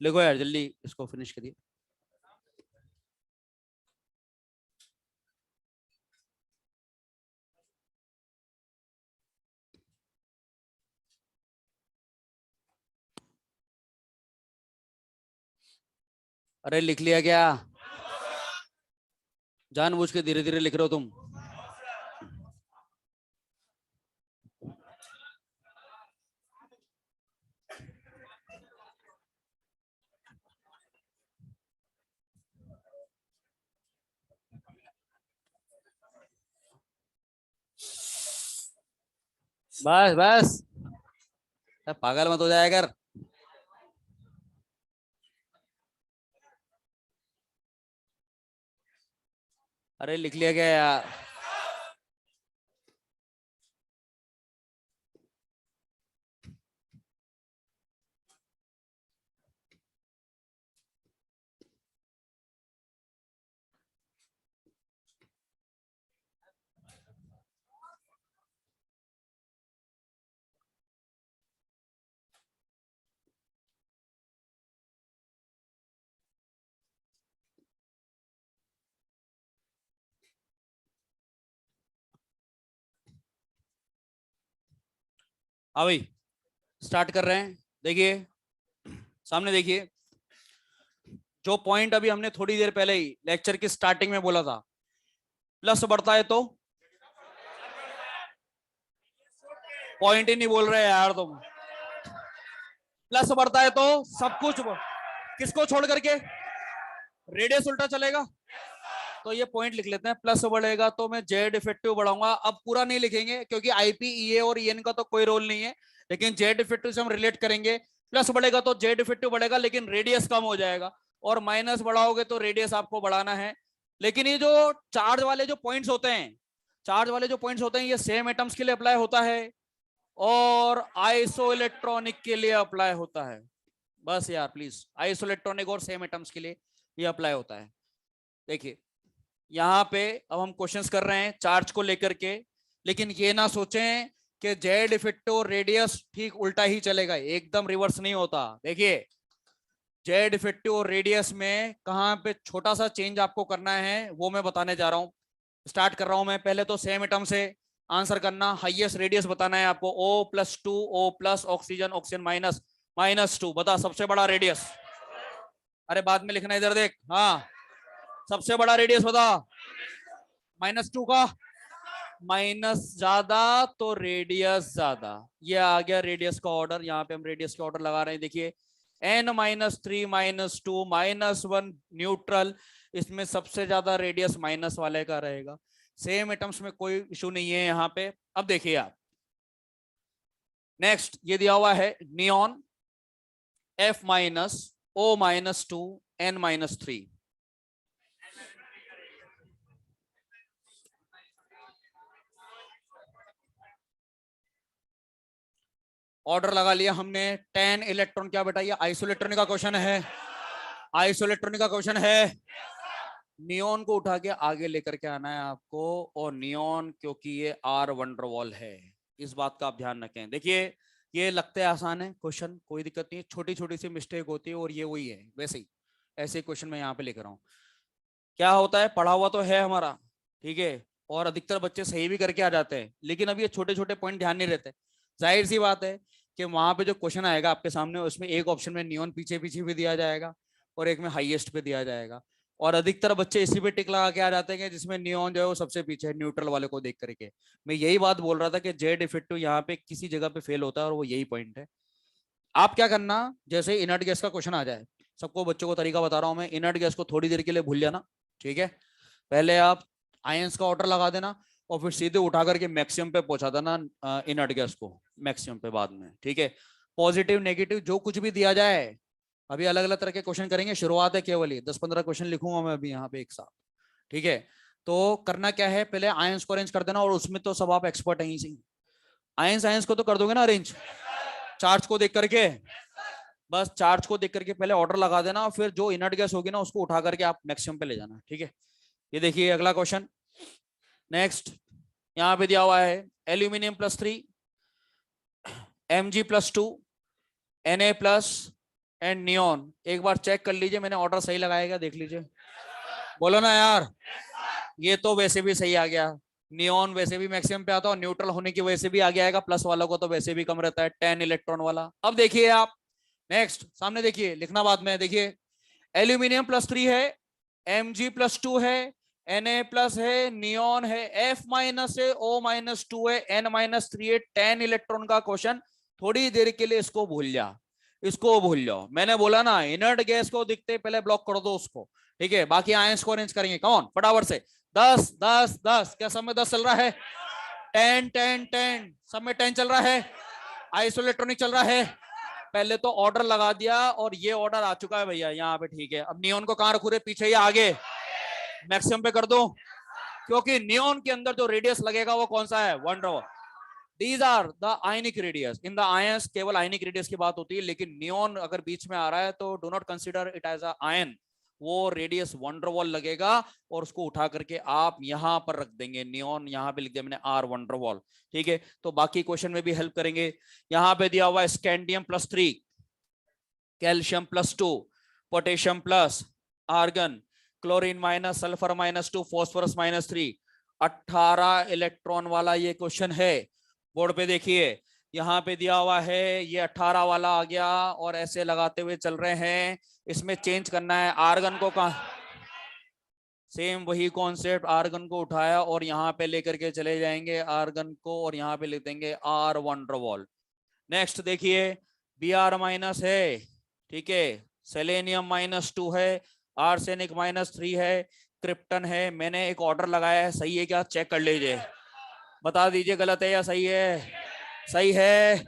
लिखो यार जल्दी, इसको फिनिश करिए। अरे लिख लिया क्या? जानबूझ के धीरे धीरे लिख रहे हो तुम। बस बस, पागल मत हो जाया कर। अरे लिख लिया क्या यार? हाँ भाई, स्टार्ट कर रहे हैं। देखिए सामने देखिए, जो पॉइंट अभी हमने थोड़ी देर पहले ही लेक्चर की स्टार्टिंग में बोला था, प्लस बढ़ता है तो पॉइंट ही नहीं बोल रहे यार तुम। प्लस बढ़ता है तो सब कुछ किसको छोड़ करके? रेडियस उल्टा चलेगा। तो ये पॉइंट लिख लेते हैं, प्लस बढ़ेगा तो मैं जेड इफेक्टिव बढ़ाऊंगा। अब पूरा नहीं लिखेंगे क्योंकि आईपी ईए और ईएन का तो कोई रोल नहीं है, लेकिन जेड इफेक्टिव से हम रिलेट करेंगे। प्लस बढ़ेगा तो जेड इफेक्टिव बढ़ेगा, लेकिन रेडियस कम हो जाएगा। और माइनस बढ़ाओगे तो रेडियस आपको बढ़ाना है। लेकिन ये जो चार्ज वाले जो पॉइंट्स होते हैं, चार्ज वाले जो पॉइंट्स होते हैं, ये सेम एटम्स के लिए अप्लाई होता है और आइसो इलेक्ट्रॉनिक के लिए अप्लाई होता है। बस यार प्लीज, आइसो इलेक्ट्रॉनिक और सेम एटम्स के लिए ये अप्लाई होता है। देखिए यहाँ पे अब हम क्वेश्चंस कर रहे हैं चार्ज को लेकर के, लेकिन ये ना सोचें कि जेड इफेक्टिव और रेडियस ठीक उल्टा ही चलेगा, एकदम रिवर्स नहीं होता। देखिए जेड इफेक्टिव और रेडियस में कहां पे छोटा सा चेंज आपको करना है वो मैं बताने जा रहा हूं। स्टार्ट कर रहा हूं मैं, पहले तो सेम एटम से आंसर करना। हाईएस्ट रेडियस बताना है आपको, O+2, O+ oxygen, oxygen minus, -2। बता सबसे बड़ा रेडियस। अरे बाद में लिखना, इधर देख। हाँ, सबसे बड़ा रेडियस बता। -2 का माइनस ज्यादा तो रेडियस ज्यादा। ये आ गया रेडियस का ऑर्डर। यहाँ पे हम रेडियस का ऑर्डर लगा रहे हैं। देखिए n-3 -2 -1 न्यूट्रल, इसमें सबसे ज्यादा रेडियस माइनस वाले का रहेगा। सेम एटम्स में कोई इशू नहीं है यहाँ पे। अब देखिए आप, नेक्स्ट ये दिया हुआ है नियॉन, F-O-2 N-3। ऑर्डर लगा लिया हमने। 10 इलेक्ट्रॉन क्या बेटा, ये आइसोलेक्ट्रॉनिक का क्वेश्चन है, आइसोलेक्ट्रॉनिक का क्वेश्चन है। नियॉन को उठा के आगे लेकर के आना है आपको, और नियॉन क्योंकि ये आर वंडरवॉल है, इस बात का आप ध्यान रखें। देखिए ये लगते हैं आसान है क्वेश्चन, कोई दिक्कत नहीं है, छोटी छोटी सी मिस्टेक होती है और ये वही है वैसे ही। ऐसे क्वेश्चन मैं यहाँ पे लेकर आऊँ। क्या होता है, पढ़ा हुआ तो है हमारा, ठीक है, और अधिकतर बच्चे सही भी करके आ जाते हैं, लेकिन अब ये छोटे छोटे पॉइंट ध्यान नहीं रहते। जाहिर सी बात है कि वहां पे जो क्वेश्चन आएगा आपके सामने, उसमें एक ऑप्शन में नियॉन पीछे पीछे भी दिया जाएगा और एक में हाईएस्ट पे दिया जाएगा। और अधिकतर बच्चे इसी पे टिक लगा के आ जाते हैं जिसमें नियॉन जो है वो सबसे पीछे है, न्यूट्रल वाले को देख करके। मैं यही बात बोल रहा था कि जेड इफेक्टिव यहाँ पे किसी जगह पे फेल होता है और वो यही पॉइंट है। आप क्या करना, जैसे इनर्ट गैस का क्वेश्चन आ जाए, सबको बच्चों को तरीका बता रहा हूं मैं, इनर्ट गैस को थोड़ी देर के लिए भूल जाना, ठीक है। पहले आप आयंस का ऑर्डर लगा देना और फिर सीधे उठा करके मैक्सिमम पे पहुंचा देना इनर्ट गैस को, मैक्सिमम पे बाद में, ठीक है। पॉजिटिव नेगेटिव जो कुछ भी दिया जाए, अभी अलग अलग तरह के क्वेश्चन करेंगे, शुरुआत है केवल ही 10-15 क्वेश्चन लिखूंगा मैं अभी यहाँ पे एक साथ, ठीक है। तो करना क्या है, पहले आयंस को अरेंज कर देना, और उसमें तो सब आप एक्सपर्ट हैं ही। आयंस आयंस को तो कर दोगे ना अरेंज, चार्ज को देख करके, बस चार्ज को देख करके पहले ऑर्डर लगा देना, और फिर जो इनर्ट गैस होगी ना उसको उठा करके आप मैक्सिमम पे ले जाना, ठीक है। ये देखिए अगला क्वेश्चन। नेक्स्ट यहाँ पे दिया हुआ है aluminium +3, Mg+2, Na+ and neon. एक बार चेक कर लीजिए मैंने ऑर्डर सही लगाया क्या, देख लीजिए, बोलो ना यार। ये तो वैसे भी सही आ गया, नियोन वैसे भी मैक्सिमम पे आता है, न्यूट्रल होने की वजह से भी आगे आएगा, प्लस वाला को तो वैसे भी कम रहता है, 10 इलेक्ट्रॉन वाला। अब देखिए आप नेक्स्ट सामने देखिए, लिखना बाद में, देखिए एल्यूमिनियम +3 है, Mg+2 है, Na+ है, नियोन है, F- है, O-2 है, N-3 है, 10 इलेक्ट्रॉन का क्वेश्चन। थोड़ी देर के लिए इसको भूल जा, इसको भूल जाओ, मैंने बोला ना इनर्ट गैस को दिखते पहले ब्लॉक कर दो उसको, ठीक है। बाकी आयंस को अरेंज करेंगे, कौन फटाफट से 10 10 10, क्या सब में 10 चल रहा है, 10 10 10, सब में 10 चल रहा है, आइसोइलेक्ट्रॉनिक चल रहा है। पहले तो ऑर्डर लगा दिया और ये ऑर्डर आ चुका है भैया यहाँ पे, ठीक है। अब नियोन को कहां रखू रे, पीछे या आगे, मैक्सिमम पे कर दो, क्योंकि नियोन के अंदर जो रेडियस लगेगा वो कौन सा है, van der Waals. These are the ionic radius, in the ions केवल आयनिक रेडियस की बात होती है, लेकिन नियोन अगर बीच में आ रहा है तो do not consider it as a ion, वो रेडियस वंडरवॉल लगेगा, और उसको उठा करके आप यहां पर रख देंगे, नियोन यहां पे लिख दिया मैंने आर वंडरवॉल, ठीक है। तो बाकी क्वेश्चन में भी हेल्प करेंगे। यहां पे दिया हुआ है scandium +3, calcium +2, potassium plus, argon, chlorine -, sulphur -2, phosphorus -3, 18 electron वाला ये क्वेश्चन है। बोर्ड पे देखिए यहाँ पे दिया हुआ है, ये 18 वाला आ गया, और ऐसे लगाते हुए चल रहे हैं। इसमें चेंज करना है, आर्गन को कहा, सेम वही कॉन्सेप्ट, आर्गन को उठाया और यहाँ पे लेकर के चले जाएंगे आर्गन को, और यहाँ पे लिख देंगे आर वंडरवॉल। नेक्स्ट देखिए Br- है, ठीक है, सेलेनियम -2 है, आर्सेनिक -3 है, क्रिप्टन है। मैंने एक ऑर्डर लगाया है, सही है क्या, चेक कर लीजिए, बता दीजिए गलत है या सही है। सही है,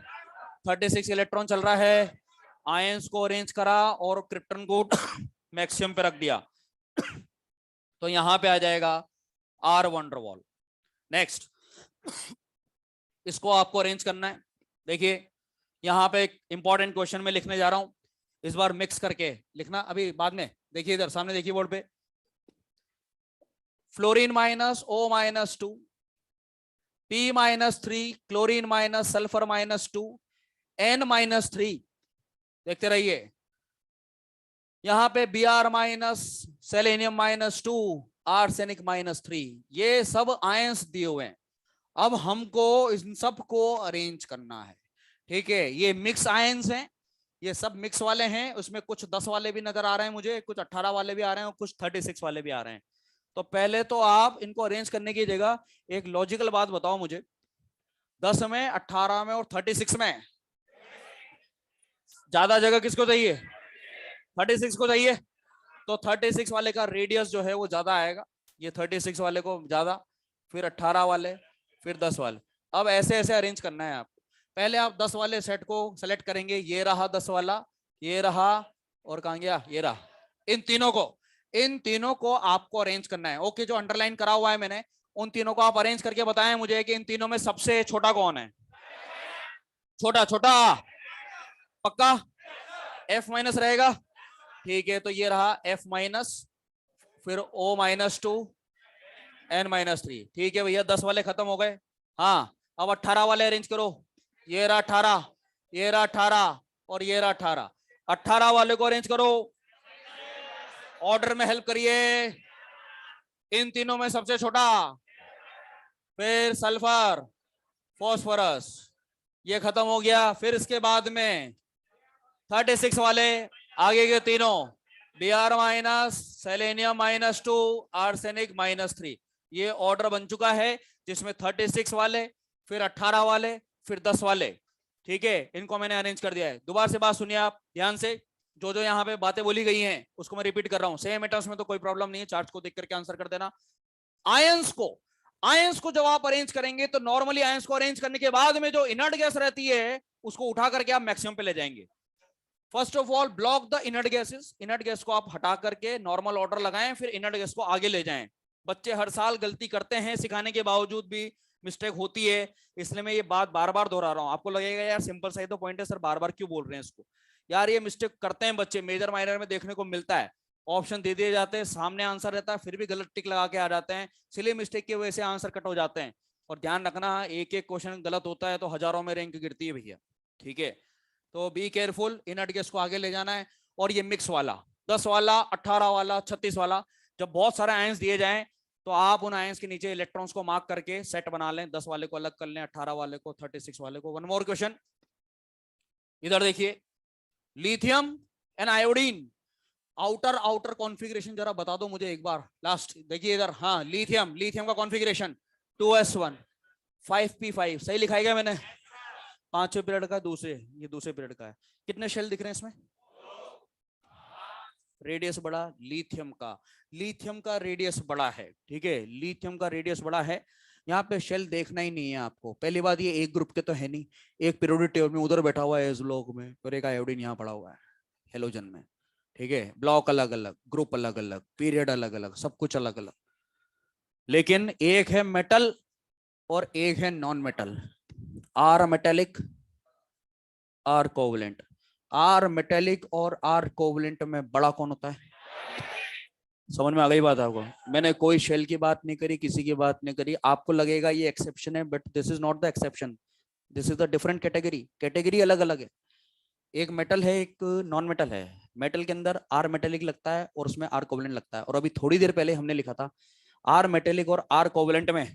36 इलेक्ट्रॉन चल रहा है, आयंस को अरेंज करा और क्रिप्टन को मैक्सिमम पे रख दिया, तो यहां पे आ जाएगा आर वंडरवॉल। नेक्स्ट इसको आपको अरेंज करना है, देखिए यहाँ पे एक इंपॉर्टेंट क्वेश्चन में लिखने जा रहा हूं, इस बार मिक्स करके लिखना, अभी बाद में देखिए, इधर सामने देखिए बोर्ड पे, fluorine -O-2, P-3, chlorine sulphur -2, N-3, देखते रहिए। यहाँ पे Br-, सेलेनियम -2, आर्सेनिक -3, ये सब आयंस दिए हुए हैं। अब हमको इन सब को अरेंज करना है, ठीक है। ये मिक्स आयंस हैं, ये सब मिक्स वाले हैं, उसमें कुछ 10 वाले भी नजर आ रहे हैं मुझे, कुछ 18 वाले भी आ रहे हैं, और कुछ 36 वाले भी आ रहे हैं। तो पहले तो आप इनको अरेंज करने की जगह एक लॉजिकल बात बताओ मुझे, 10 में, 18 में और 36 में ज्यादा जगह किसको चाहिए, 36 को चाहिए, तो 36 वाले का रेडियस जो है वो ज्यादा आएगा, ये 36 वाले को ज्यादा, फिर 18 वाले, फिर 10 वाले। अब ऐसे ऐसे अरेंज करना है आपको। पहले आप 10 वाले सेट को सेलेक्ट करेंगे, ये रहा 10 वाला, ये रहा, और कहां गया, ये रहा, इन तीनों को आपको अरेंज करना है। ओके, जो अंडरलाइन करा हुआ है मैंने, उन तीनों को आप अरेंज करके बताएं मुझे कि इन तीनों में सबसे छोटा कौन है, छोटा छोटा, पक्का F- रहेगा, ठीक है। तो ये रहा F-, फिर O-2, N-3, ठीक है भैया, 10 वाले खत्म हो गए। हाँ, अब 18 वाले अरेंज करो, ये रहा 18, ये रहा 18, और ये रहा 18, 18 वाले को अरेंज करो, ऑर्डर में हेल्प करिए। इन तीनों में सबसे छोटा, फिर सल्फर, फॉस्फोरस, ये खत्म हो गया। फिर इसके बाद में 36 वाले, आगे के तीनों, Br-, सेलेनियम -2, आर्सेनिक -3, ये ऑर्डर बन चुका है, जिसमें 36 वाले, फिर 18 वाले, फिर 10 वाले। ठीक है, इनको मैंने अरेंज कर दिया है। दोबारा से बात सुनिए आप ध्यान से, जो जो यहाँ पे बातें बोली गई हैं उसको मैं रिपीट कर रहा हूँ। सेम एटम्स में तो कोई प्रॉब्लम नहीं है, चार्ट को देख करके आंसर कर देना। आयंस को जब आप अरेंज करेंगे तो नॉर्मली आयंस को अरेंज करने के बाद में जो इनर्ट गैस रहती है उसको उठा करके आप मैक्सिमम पे ले जाएंगे। First of all block the inert gases, inert gas को आप हटा करके नॉर्मल ऑर्डर लगाएं, फिर इनर्ट गैस को आगे ले जाएं। बच्चे हर साल गलती करते हैं, सिखाने के बावजूद भी मिस्टेक होती है, इसलिए मैं ये बात बार बार दोहरा रहा हूं। आपको लगेगा यार सिंपल सा ही तो पॉइंट है सर, बार बार क्यों बोल रहे हैं इसको। यार ये मिस्टेक करते हैं बच्चे, मेजर माइनर में देखने को मिलता है। ऑप्शन दे दिए जाते हैं, सामने आंसर रहता है, फिर भी गलत टिक लगा के आ जाते हैं, इसलिए मिस्टेक की वजह से आंसर कट हो जाते हैं। और ध्यान रखना, एक एक क्वेश्चन गलत होता है तो हजारों में रैंक गिरती है भैया, ठीक है। तो बी केयरफुल, इनर्ट गैस को आगे ले जाना है। और ये मिक्स वाला 10 वाला 18 वाला 36 वाला, जब बहुत सारे आयंस दिए जाएं तो आप उन आयंस के नीचे इलेक्ट्रॉन्स को मार्क करके सेट बना लें। 10 वाले को अलग कर लें, 18 वाले को, 36 वाले को। वन मोर क्वेश्चन, इधर देखिए, lithium and iodine outer outer configuration जरा बता दो मुझे एक बार, लास्ट देखिए इधर। हाँ, लिथियम का कॉन्फ़िगरेशन 2s1 5p5, सही लिखाई गया मैंने। पांचवें पीरियड का दूसरे, ये दूसरे पीरियड का है। कितने शेल दिख रहे हैं इसमें? रेडियस बड़ा, लिथियम का रेडियस बड़ा है, ठीक है, लिथियम का रेडियस बड़ा है। यहाँ पे शेल देखना ही नहीं है आपको। पहली बात, ये एक ग्रुप के तो है नहीं, एक पीरियोडिक टेबल में उधर बैठा हुआ है इस ब्लॉक में, और एक आयोडीन यहाँ पड़ा हुआ है हेलोजन में, ठीक है। ब्लॉक अलग अलग, ग्रुप अलग अलग, पीरियड अलग अलग, सब कुछ अलग अलग, लेकिन एक है मेटल और एक है non metal. R metallic, R covalent. R metallic और आर कोवलेंट में बड़ा कौन होता है? समझ में आ गई बात आपको? मैंने कोई शेल की बात नहीं करी, किसी की बात नहीं करी। आपको लगेगा ये एक्सेप्शन है, but this is not the exception, this is the different category. Category अलग अलग है, एक मेटल है एक नॉन मेटल है। मेटल के अंदर आर मेटेलिक लगता है और उसमें आर कोवलेंट लगता है। और अभी थोड़ी देर पहले हमने लिखा था आर मेटेलिक और आर कोवलेंट में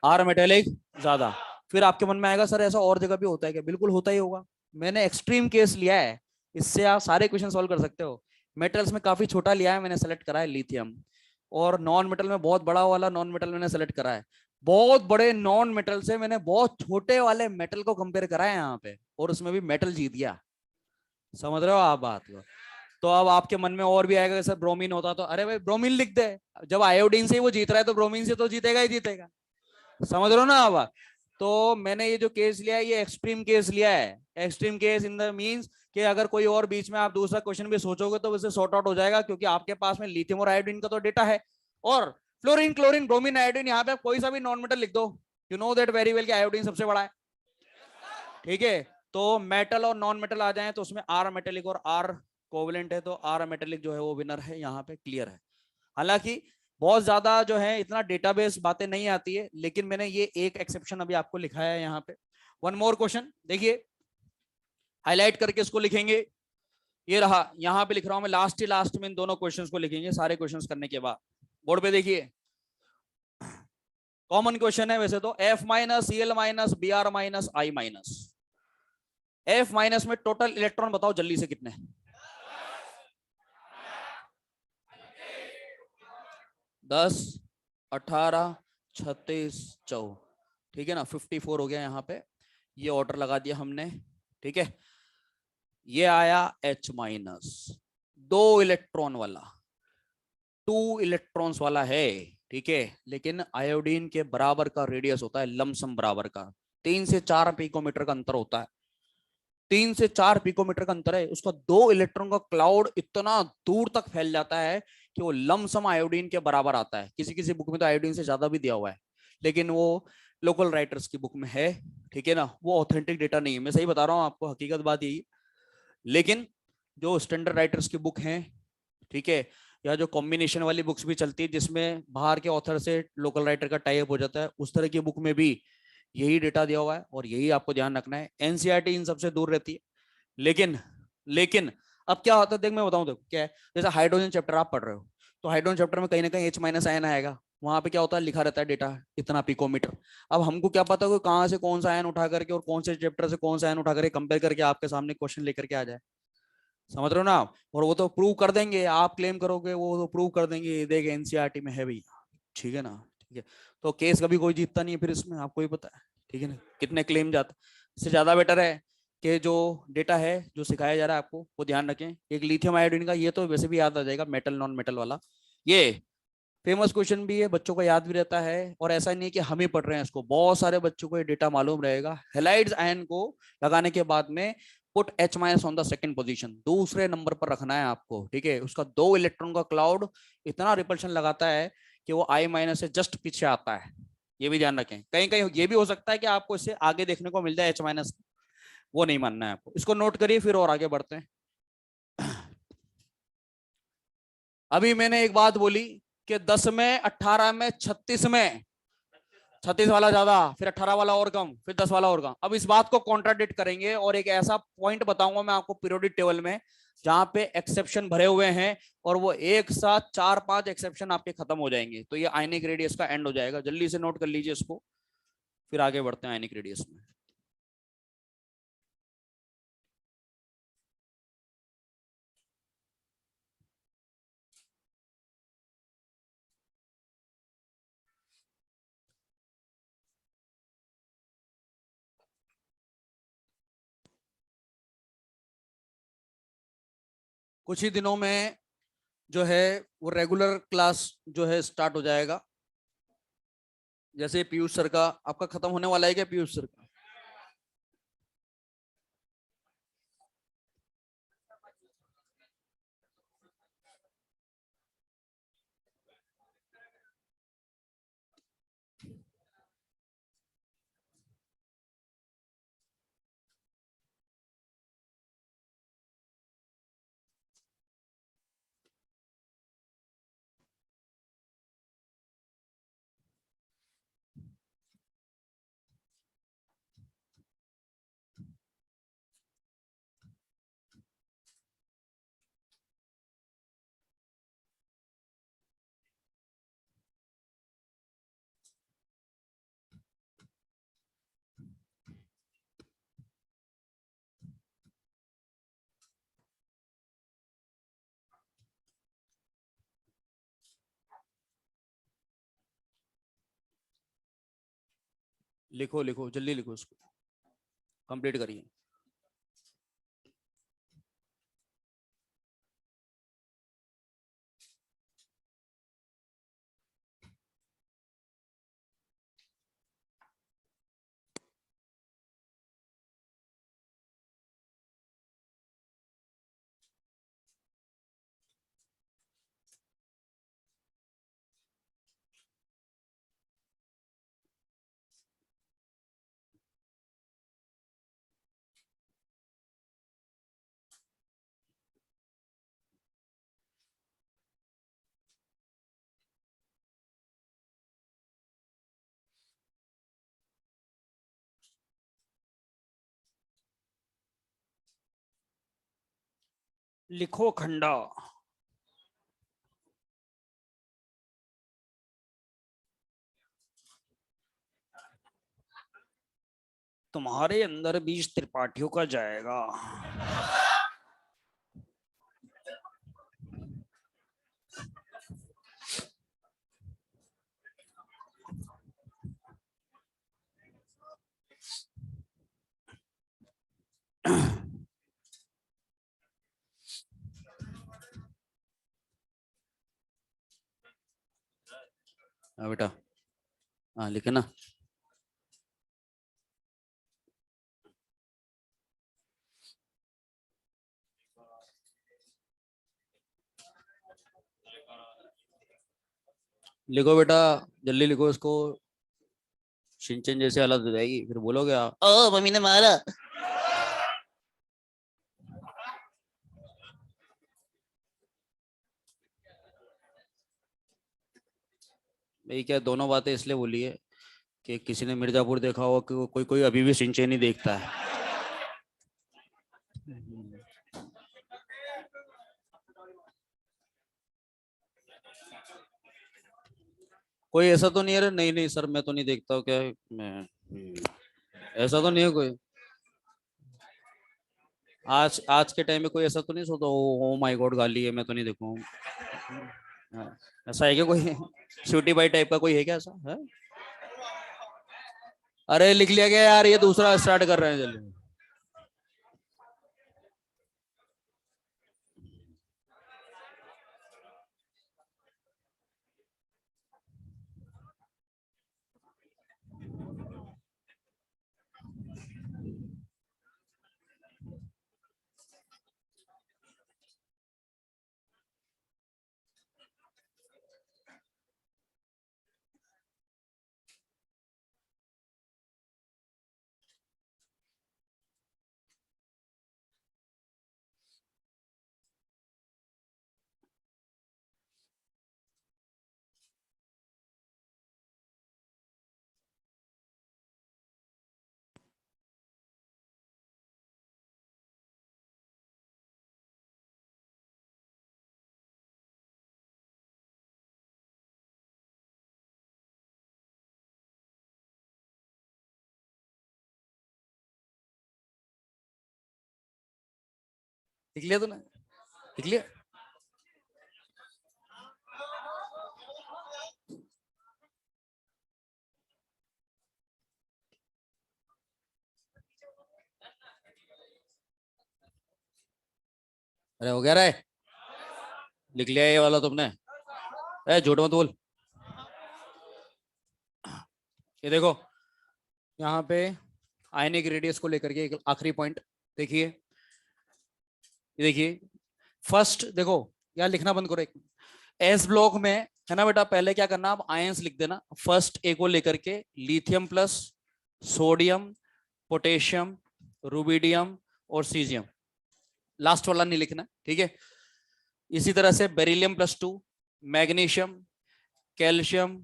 आर मेटेलिक ज्यादा। फिर आपके मन में आएगा सर ऐसा और जगह भी होता है क्या? बिल्कुल होता ही होगा। मैंने एक्सट्रीम केस लिया है, इससे आप सारे क्वेश्चन सॉल्व कर सकते हो। मेटल्स में काफी छोटा लिया है मैंने, सेलेक्ट करा है लिथियम। और नॉन मेटल में बहुत बड़ा वाला नॉन मेटल मैंने सेलेक्ट करा है। बहुत बड़े नॉन मेटल से मैंने बहुत छोटे वाले मेटल को कंपेयर करा है यहाँ पे, और उसमें भी मेटल जीत गया। समझ रहे हो आप बात को? तो अब आपके मन में और भी आएगा सर ब्रोमीन होता तो, अरे भाई ब्रोमीन लिख दे। जब आयोडीन से ही वो जीत रहा है तो ब्रोमीन से तो जीतेगा ही जीतेगा। समझ रहे हो ना आप? तो मैंने ये जो केस लिया है ये एक्सट्रीम केस लिया है। Extreme case in the means कि अगर कोई और बीच में आप दूसरा क्वेश्चन भी सोचोगे तो उससे सॉर्ट आउट हो जाएगा, क्योंकि आपके पास में लिथियम और आयोडीन का तो डेटा है। और फ्लोरीन, क्लोरीन, ब्रोमीन, आयोडीन, यहाँ पे आप कोई सा भी नॉन मेटल लिख दो, you know that very well कि आयोडीन सबसे बड़ा है, ठीक है। तो मेटल और नॉन मेटल आ जाए तो उसमें आर मेटेलिक और आर कोवलेंट है, तो आर मेटेलिक जो है वो विनर है, यहाँ पे क्लियर है। हालांकि बहुत ज्यादा जो है इतना डेटाबेस बातें नहीं आती है, लेकिन मैंने ये एक एक्सेप्शन अभी आपको लिखा है यहाँ पे। वन मोर क्वेश्चन देखिए, हाईलाइट करके इसको लिखेंगे। ये रहा, यहाँ पे लिख रहा हूं मैं, लास्ट में इन दोनों क्वेश्चंस को लिखेंगे सारे क्वेश्चंस करने के बाद। बोर्ड पे देखिए, कॉमन क्वेश्चन है वैसे तो, F minus Cl minus Br minus I minus. F minus में टोटल इलेक्ट्रॉन बताओ जल्दी से कितने? 10, 18, 36, 4, ठीक है ना, 54 हो गया यहाँ पे। ये ऑर्डर लगा दिया हमने, ठीक है। ये आया H माइनस, 2 इलेक्ट्रॉन वाला, 2 इलेक्ट्रॉन्स वाला है, ठीक है। लेकिन आयोडीन के बराबर का रेडियस होता है, लमसम बराबर का, 3 से 4 पिकोमीटर का अंतर होता है। 3 से 4 पिकोमीटर का अंतर है, उसका 2 इलेक्ट्रॉन का क्लाउड इतना दूर तक फैल जाता है कि वो लमसम आयोडीन के बराबर आता है। किसी किसी बुक में तो आयोडीन से ज्यादा भी दिया हुआ है, लेकिन वो लोकल राइटर्स की बुक में है, ठीक है ना, वो ऑथेंटिक डेटा नहीं है। मैं सही बता रहा हूँ आपको, हकीकत बात यही। लेकिन जो स्टैंडर्ड राइटर्स की बुक है, ठीक है, या जो कॉम्बिनेशन वाली बुक्स भी चलती है जिसमें बाहर के ऑथर से लोकल राइटर का टाई अप हो जाता है, उस तरह की बुक में भी यही डेटा दिया हुआ है, और यही आपको ध्यान रखना है। एनसीईआरटी इन सबसे दूर रहती है। लेकिन लेकिन अब क्या होता है, देख मैं बताऊं, देखो क्या है, जैसे हाइड्रोजन चैप्टर आप पढ़ रहे हो, तो हाइड्रोजन चैप्टर में कहीं ना कहीं H माइनस आयन आएगा। वहां पे क्या होता है, लिखा रहता है डेटा इतना पिकोमीटर। अब हमको क्या पता कि कहाँ से कौन सा आयन उठा करके और कौन से चैप्टर से कौन सा आयन उठा करके कंपेयर करके आपके सामने क्वेश्चन लेकर के आ जाए। समझ रहे हो ना आप? और वो तो प्रूव कर देंगे, आप क्लेम करोगे वो तो प्रूव कर देंगे, देख एनसीईआरटी में है भैया, ठीक है ना, ठीक है। तो केस कभी कोई जीतता नहीं है फिर इसमें, आपको ही पता है, ठीक है ना, कितने क्लेम जाते। इससे ज्यादा बेटर है कि जो डेटा है जो सिखाया जा रहा है आपको वो ध्यान रखें। एक लिथियम आयोडीन का, ये तो वैसे भी याद आ जाएगा, मेटल नॉन मेटल वाला। ये फेमस क्वेश्चन भी है, बच्चों को याद भी रहता है, और ऐसा नहीं है कि हम ही पढ़ रहे हैं इसको, बहुत सारे बच्चों को ये डेटा मालूम रहेगा। हेलाइड्स आयन को लगाने के बाद में put H- on the second position, दूसरे नंबर पर रखना है आपको, ठीक है। उसका 2 इलेक्ट्रॉन का क्लाउड इतना रिपल्शन लगाता है कि वो I- से जस्ट पीछे आता है। ये भी ध्यान रखें, कहीं कहीं ये भी हो सकता है कि आपको इससे आगे देखने को मिल जाए H-, वो नहीं मानना है आपको। इसको नोट करिए, फिर और आगे बढ़ते हैं। अभी मैंने एक बात बोली कि 10 में, 18 में, 36 में, 36 वाला ज्यादा, फिर 18 वाला और कम, फिर 10 वाला और कम। अब इस बात को कॉन्ट्राडिक्ट करेंगे और एक ऐसा पॉइंट बताऊंगा मैं आपको पीरियोडिक टेबल में जहां पे एक्सेप्शन भरे हुए हैं, और वो एक साथ 4-5 एक्सेप्शन आपके खत्म हो जाएंगे, तो ये आयनिक रेडियस का एंड हो जाएगा। जल्दी से नोट कर लीजिए इसको, फिर आगे बढ़ते हैं आयनिक रेडियस में। कुछ ही दिनों में जो है वो रेगुलर क्लास जो है स्टार्ट हो जाएगा। जैसे पीयूष सर का आपका खत्म होने वाला है क्या, पीयूष सर का? लिखो लिखो, जल्दी लिखो, इसको कंप्लीट करिए। लिखो खंडा। तुम्हारे अंदर बीज त्रिपाठियों का जाएगा। हाँ बेटा, हाँ लिखे ना। लिखो बेटा, जल्दी लिखो इसको। सिंचन जैसे हालत हो जाएगी, फिर बोलोगे आप ओ मम्मी ने मारा। भाई क्या, दोनों बातें इसलिए बोली है कि किसी ने मिर्जापुर देखा होगा कि कोई कोई अभी भी सिंचन ही देखता है। कोई ऐसा तो नहीं है? नहीं नहीं सर, मैं तो नहीं देखता हूँ, क्या है? मैं ऐसा तो नहीं है कोई। आज आज के टाइम में कोई ऐसा तो नहीं सोचता ओ माय गॉड गाली है, मैं तो नहीं देखूंगा। ऐसा है क्या कोई? स्वीटी बाई टाइप का कोई है क्या ऐसा है? अरे लिख लिया गया यार, ये दूसरा स्टार्ट कर रहे हैं जल्दी। लिख लिया तूने? लिख लिया? अरे हो गया रे, लिख लिया ये वाला तुमने? ए झूठ मत बोल। ये देखो, यहाँ पे आयनिक रेडियस को लेकर के एक आखिरी पॉइंट देखिए। ये देखिए फर्स्ट, देखो यार लिखना बंद करो एक। एस ब्लॉक में है ना बेटा, पहले क्या करना, आप आयंस लिख देना। फर्स्ट ए को लेकर के lithium plus sodium, potassium, rubidium और सीजियम। लास्ट वाला नहीं लिखना, ठीक है। इसी तरह से beryllium plus 2, magnesium, calcium,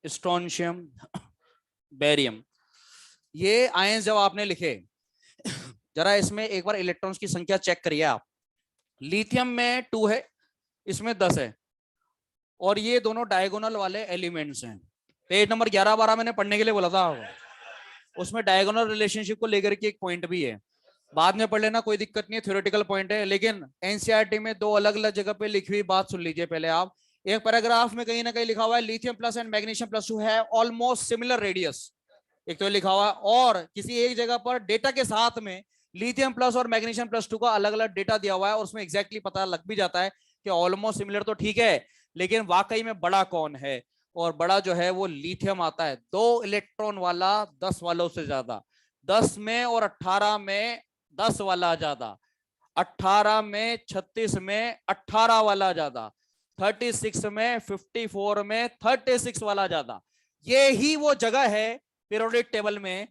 strontium, barium. ये आयंस जब आपने लिखे, जरा इसमें एक बार इलेक्ट्रॉन्स की संख्या चेक करिए आप। लिथियम में 2 है, इसमें 10 है, और ये दोनों डायगोनल वाले एलिमेंट्स हैं। पेज नंबर 11-12 मैंने पढ़ने के लिए बोला था, उसमें डायगोनल रिलेशनशिप को लेकर के एक पॉइंट भी है। बाद में पढ़ लेना, कोई दिक्कत नहीं है, थ्योरेटिकल पॉइंट है। लेकिन एनसीईआरटी में 2 अलग अलग जगह पे लिखी हुई बात सुन लीजिए पहले आप। एक पैराग्राफ में कहीं ना कहीं लिखा हुआ है lithium plus and magnesium plus 2 है ऑलमोस्ट सिमिलर रेडियस, एक तो लिखा हुआ है। और किसी एक जगह पर डेटा के साथ में लिथियम प्लस और मैग्नीशियम प्लस 2 का अलग अलग डेटा दिया हुआ है, और उसमें एग्जैक्टली पता लग भी जाता है कि ऑलमोस्ट सिमिलर तो ठीक है, लेकिन वाकई में बड़ा कौन है। और बड़ा जो है वो लिथियम आता है, 2 इलेक्ट्रॉन वाला 10 वालों से ज्यादा, 10 में और 18 में 10 वाला ज्यादा, 18 में 36 में 18 वाला ज्यादा, 36 में 54 में 36 वाला ज्यादा। ये ही वो जगह है पीरियोडिक टेबल में,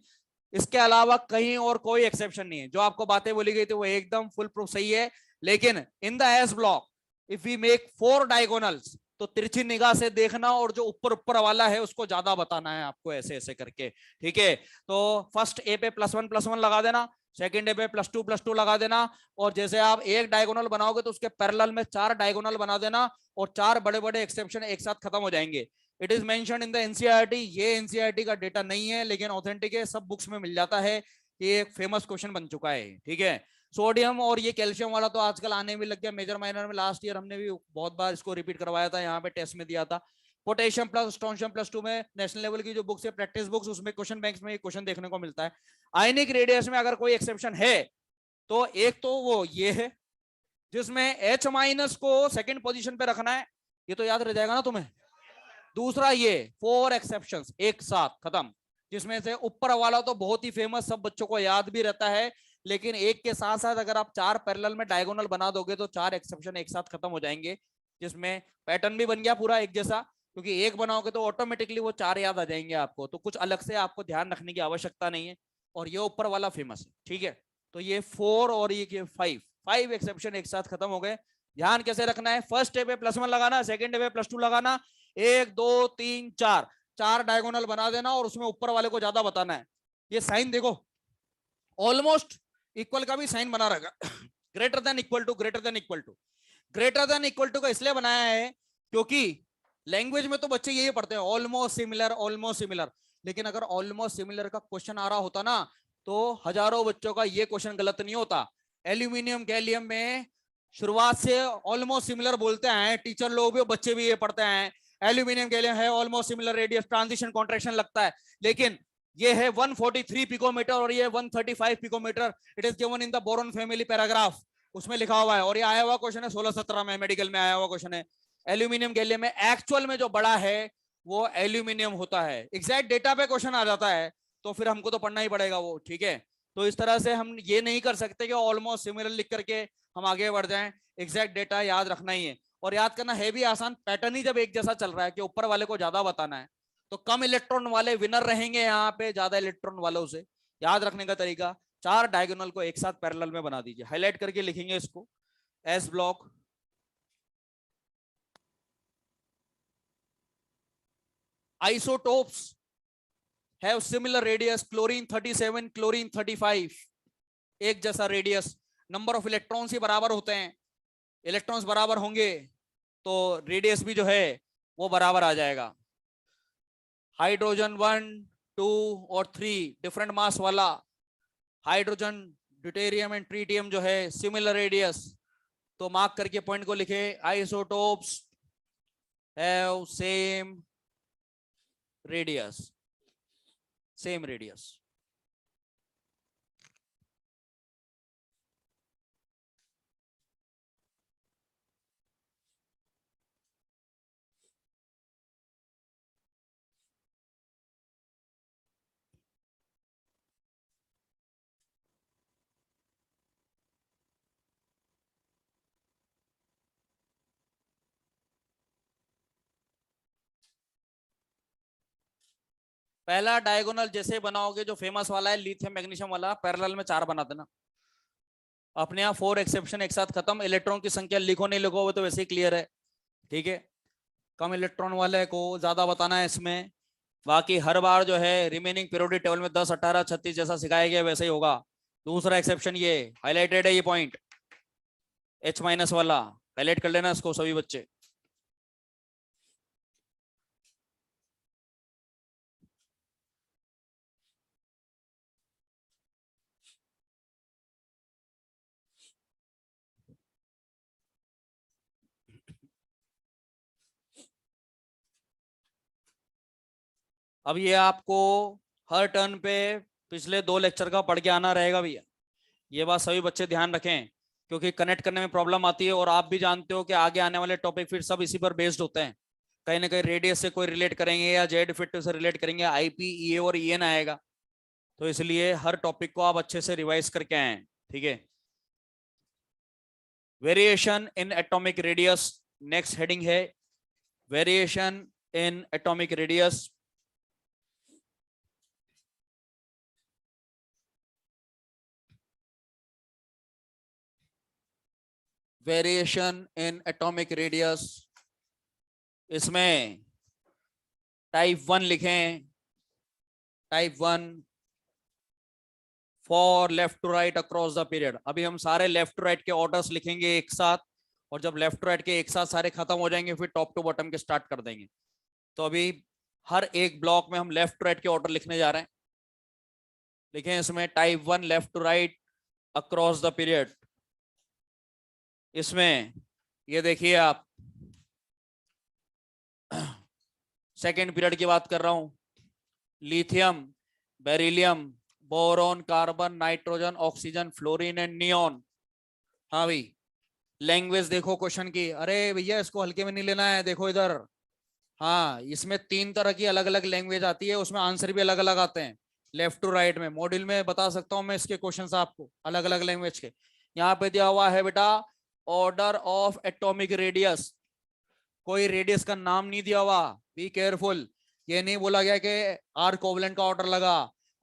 इसके अलावा कहीं और कोई एक्सेप्शन नहीं है। जो आपको बातें बोली गई थी वो एकदम फुल प्रूफ सही है। लेकिन in the S block if we make 4 diagonals, तो तिरछी निगाह से देखना, और जो ऊपर ऊपर वाला है उसको ज्यादा बताना है आपको, ऐसे ऐसे करके, ठीक है। तो फर्स्ट ए पे +1+1 लगा देना, सेकंड ए पे +2+2 लगा देना, और जैसे आप एक डायगोनल बनाओगे तो उसके पैरेलल में 4 डायगोनल बना देना, और 4 बड़े बड़े एक्सेप्शन एक साथ खत्म हो जाएंगे। It is mentioned in the NCERT. ये एनसीईआरटी का डेटा नहीं है, लेकिन ऑथेंटिक है, सब बुक्स में मिल जाता है। ये एक फेमस क्वेश्चन बन चुका है, ठीक है। सोडियम और ये कैल्शियम वाला तो आजकल आने भी लग गया मेजर माइनर में। लास्ट ईयर हमने भी बहुत बार इसको रिपीट करवाया था, यहाँ पे टेस्ट में दिया था। पोटेशियम प्लस स्ट्रोंशियम प्लस 2 में नेशनल लेवल की जो बुक्स है, प्रैक्टिस बुक्स, उसमें क्वेश्चन बैंक्स में क्वेश्चन देखने को मिलता है। आयनिक रेडियस में अगर कोई एक्सेप्शन है तो एक तो वो ये है जिसमें H- को सेकंड पोजीशन पे रखना है, ये तो याद रह जाएगा ना तुम्हें। दूसरा ये 4 एक्सेप्शंस एक साथ खत्म, जिसमें से ऊपर वाला तो बहुत ही फेमस, सब बच्चों को याद भी रहता है। लेकिन एक के साथ साथ अगर आप 4 पैरेलल में डायगोनल बना दोगे तो 4 एक्सेप्शन एक साथ खत्म हो जाएंगे, जिसमें पैटर्न भी बन गया पूरा एक जैसा। क्योंकि एक बनाओगे तो ऑटोमेटिकली वो 4 याद आ जाएंगे आपको, तो कुछ अलग से आपको ध्यान रखने की आवश्यकता नहीं है। और ये ऊपर वाला फेमस है, ठीक है। तो ये 4 और ये 5 एक्सेप्शन एक साथ खत्म हो गए। ध्यान कैसे रखना है, फर्स्ट स्टेप पे +1 लगाना, सेकंड स्टेप पे +2 लगाना, 1 2 3 4 4 डायगोनल बना देना, और उसमें ऊपर वाले को ज्यादा बताना है। ये साइन देखो, ऑलमोस्ट इक्वल का भी साइन बना रहेगा। Greater than equal to, greater than equal to, greater than equal to का इसलिए बनाया है क्योंकि लैंग्वेज में तो बच्चे यही पढ़ते हैं, ऑलमोस्ट सिमिलर, ऑलमोस्ट सिमिलर। लेकिन अगर ऑलमोस्ट सिमिलर का क्वेश्चन आ रहा होता ना, तो हजारों बच्चों का ये क्वेश्चन गलत नहीं होता। एल्यूमिनियम गैलियम में शुरुआत से ऑलमोस्ट सिमिलर बोलते हैं, टीचर लोग भी बच्चे भी ये पढ़ते हैं, एल्यूमिनियम गैलियम है almost similar radius, transition contraction लगता है। लेकिन ये है 143 पिकोमीटर और ये 135 picometer. It is given in the boron family paragraph, उसमें लिखा हुआ है। और ये आया हुआ क्वेश्चन है 16-17 में, मेडिकल में आया हुआ क्वेश्चन है। एल्यूमिनियम गैलियम में एक्चुअल में जो बड़ा है वो एल्यूमिनियम होता है। एग्जैक्ट डेटा पे क्वेश्चन आ जाता है तो फिर हमको तो पढ़ना ही पड़ेगा वो, ठीक है। तो इस तरह से हम ये नहीं कर सकते कि ऑलमोस्ट सिमिलर लिख करके हम आगे बढ़ जाएं। एग्जैक्ट डेटा याद रखना ही है, और याद करना है भी आसान। पैटर्न ही जब एक जैसा चल रहा है कि ऊपर वाले को ज्यादा बताना है, तो कम इलेक्ट्रॉन वाले विनर रहेंगे यहाँ पे ज्यादा इलेक्ट्रॉन वालों से। याद रखने का तरीका, 4 डायगोनल को एक साथ पैरेलल में बना दीजिए, हाईलाइट करके लिखेंगे इसको S block. Isotopes have similar radius, chlorine 37, chlorine 35, एक जैसा रेडियस। नंबर ऑफ इलेक्ट्रॉन्स ही बराबर होते हैं, इलेक्ट्रॉन्स बराबर होंगे तो रेडियस भी जो है वो बराबर आ जाएगा। हाइड्रोजन 1, 2 और 3 डिफरेंट मास वाला, हाइड्रोजन, ड्यूटेरियम एंड ट्रीटियम जो है सिमिलर रेडियस, तो मार्क करके पॉइंट को लिखे, isotopes have same radius, same radius. पहला डायगोनल जैसे बनाओगे जो फेमस वाला है लिथियम मैग्नीशियम वाला, पैरेलल में 4 बना देना। अपने यहाँ 4 एक्सेप्शन एक साथ खत्म। इलेक्ट्रॉन की संख्या लिखो नहीं लिखो वो तो वैसे ही क्लियर है, ठीक है। कम इलेक्ट्रॉन वाले को ज्यादा बताना है इसमें। बाकी हर बार जो है रिमेनिंग पीरियोडिक टेबल में 10, 18, 36 जैसा सिखाया गया वैसे ही होगा। दूसरा एक्सेप्शन ये हाईलाइटेड है, ये पॉइंट H- वाला हाईलाइट कर लेना इसको सभी बच्चे। अब ये आपको हर टर्न पे पिछले 2 लेक्चर का पढ़ के आना रहेगा भैया, ये बात सभी बच्चे ध्यान रखें, क्योंकि कनेक्ट करने में प्रॉब्लम आती है। और आप भी जानते हो कि आगे आने वाले टॉपिक फिर सब इसी पर बेस्ड होते हैं। कहीं ना कहीं रेडियस से कोई रिलेट करेंगे या जेड फिट से रिलेट करेंगे, आईपी, ईए और ईएन आएगा। तो इसलिए हर टॉपिक को आप अच्छे से रिवाइज करके आए, ठीक है। Variation in atomic radius, next heading है variation in atomic radius. Variation in atomic radius, इसमें टाइप 1 लिखें। Type 1 for left to right across the period. अभी हम सारे लेफ्ट टू राइट के ऑर्डर्स लिखेंगे एक साथ, और जब लेफ्ट टू राइट के एक साथ सारे खत्म हो जाएंगे फिर टॉप टू बॉटम के स्टार्ट कर देंगे। तो अभी हर एक ब्लॉक में हम लेफ्ट टू राइट के ऑर्डर लिखने जा रहे हैं। लिखें इसमें type 1 left to right across the period. इसमें ये देखिए आप, सेकेंड पीरियड की बात कर रहा हूं। Lithium, beryllium, boron, carbon, nitrogen, oxygen, fluorine and neon. हाँ भाई, लैंग्वेज देखो क्वेश्चन की। अरे भैया इसको हल्के में नहीं लेना है, देखो इधर। हाँ, इसमें 3 तरह की अलग अलग लैंग्वेज आती है, उसमें आंसर भी अलग अलग आते हैं। लेफ्ट टू राइट में मॉड्यूल में बता सकता हूँ मैं इसके क्वेश्चंस आपको अलग अलग लैंग्वेज के। यहाँ पे दिया हुआ है बेटा ऑर्डर ऑफ एटॉमिक रेडियस, कोई रेडियस का नाम नहीं दिया हुआ, बी केयरफुल। ये नहीं बोला गया कि आर कोवलेंट का ऑर्डर लगा,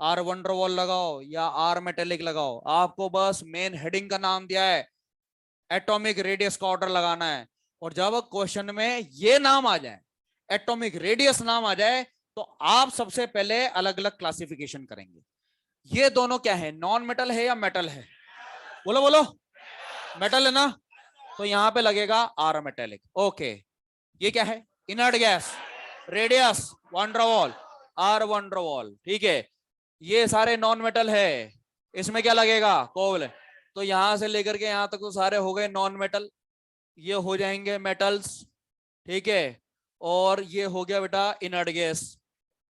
आर वंडरवॉल लगाओ या आर मेटेलिक लगाओ। आपको बस मेन हेडिंग का नाम दिया है, एटॉमिक रेडियस का ऑर्डर लगाना है। और जब क्वेश्चन में ये नाम आ जाए, एटॉमिक रेडियस नाम आ जाए, तो आप सबसे पहले अलग अलग क्लासिफिकेशन करेंगे। ये दोनों क्या है, नॉन मेटल है या मेटल है? बोलो बोलो, मेटल है ना? तो यहां पे लगेगा आर मेटेलिक। ओके, ये क्या है, inert gas, radius van der Waals, or van der Waals, ठीक है। ये सारे नॉन मेटल है, इसमें क्या लगेगा, कोवलेंट। तो यहां से लेकर के यहां तक तो सारे हो गए नॉन मेटल, ये हो जाएंगे मेटल्स, ठीक है। और ये हो गया बेटा इनर्ट गैस।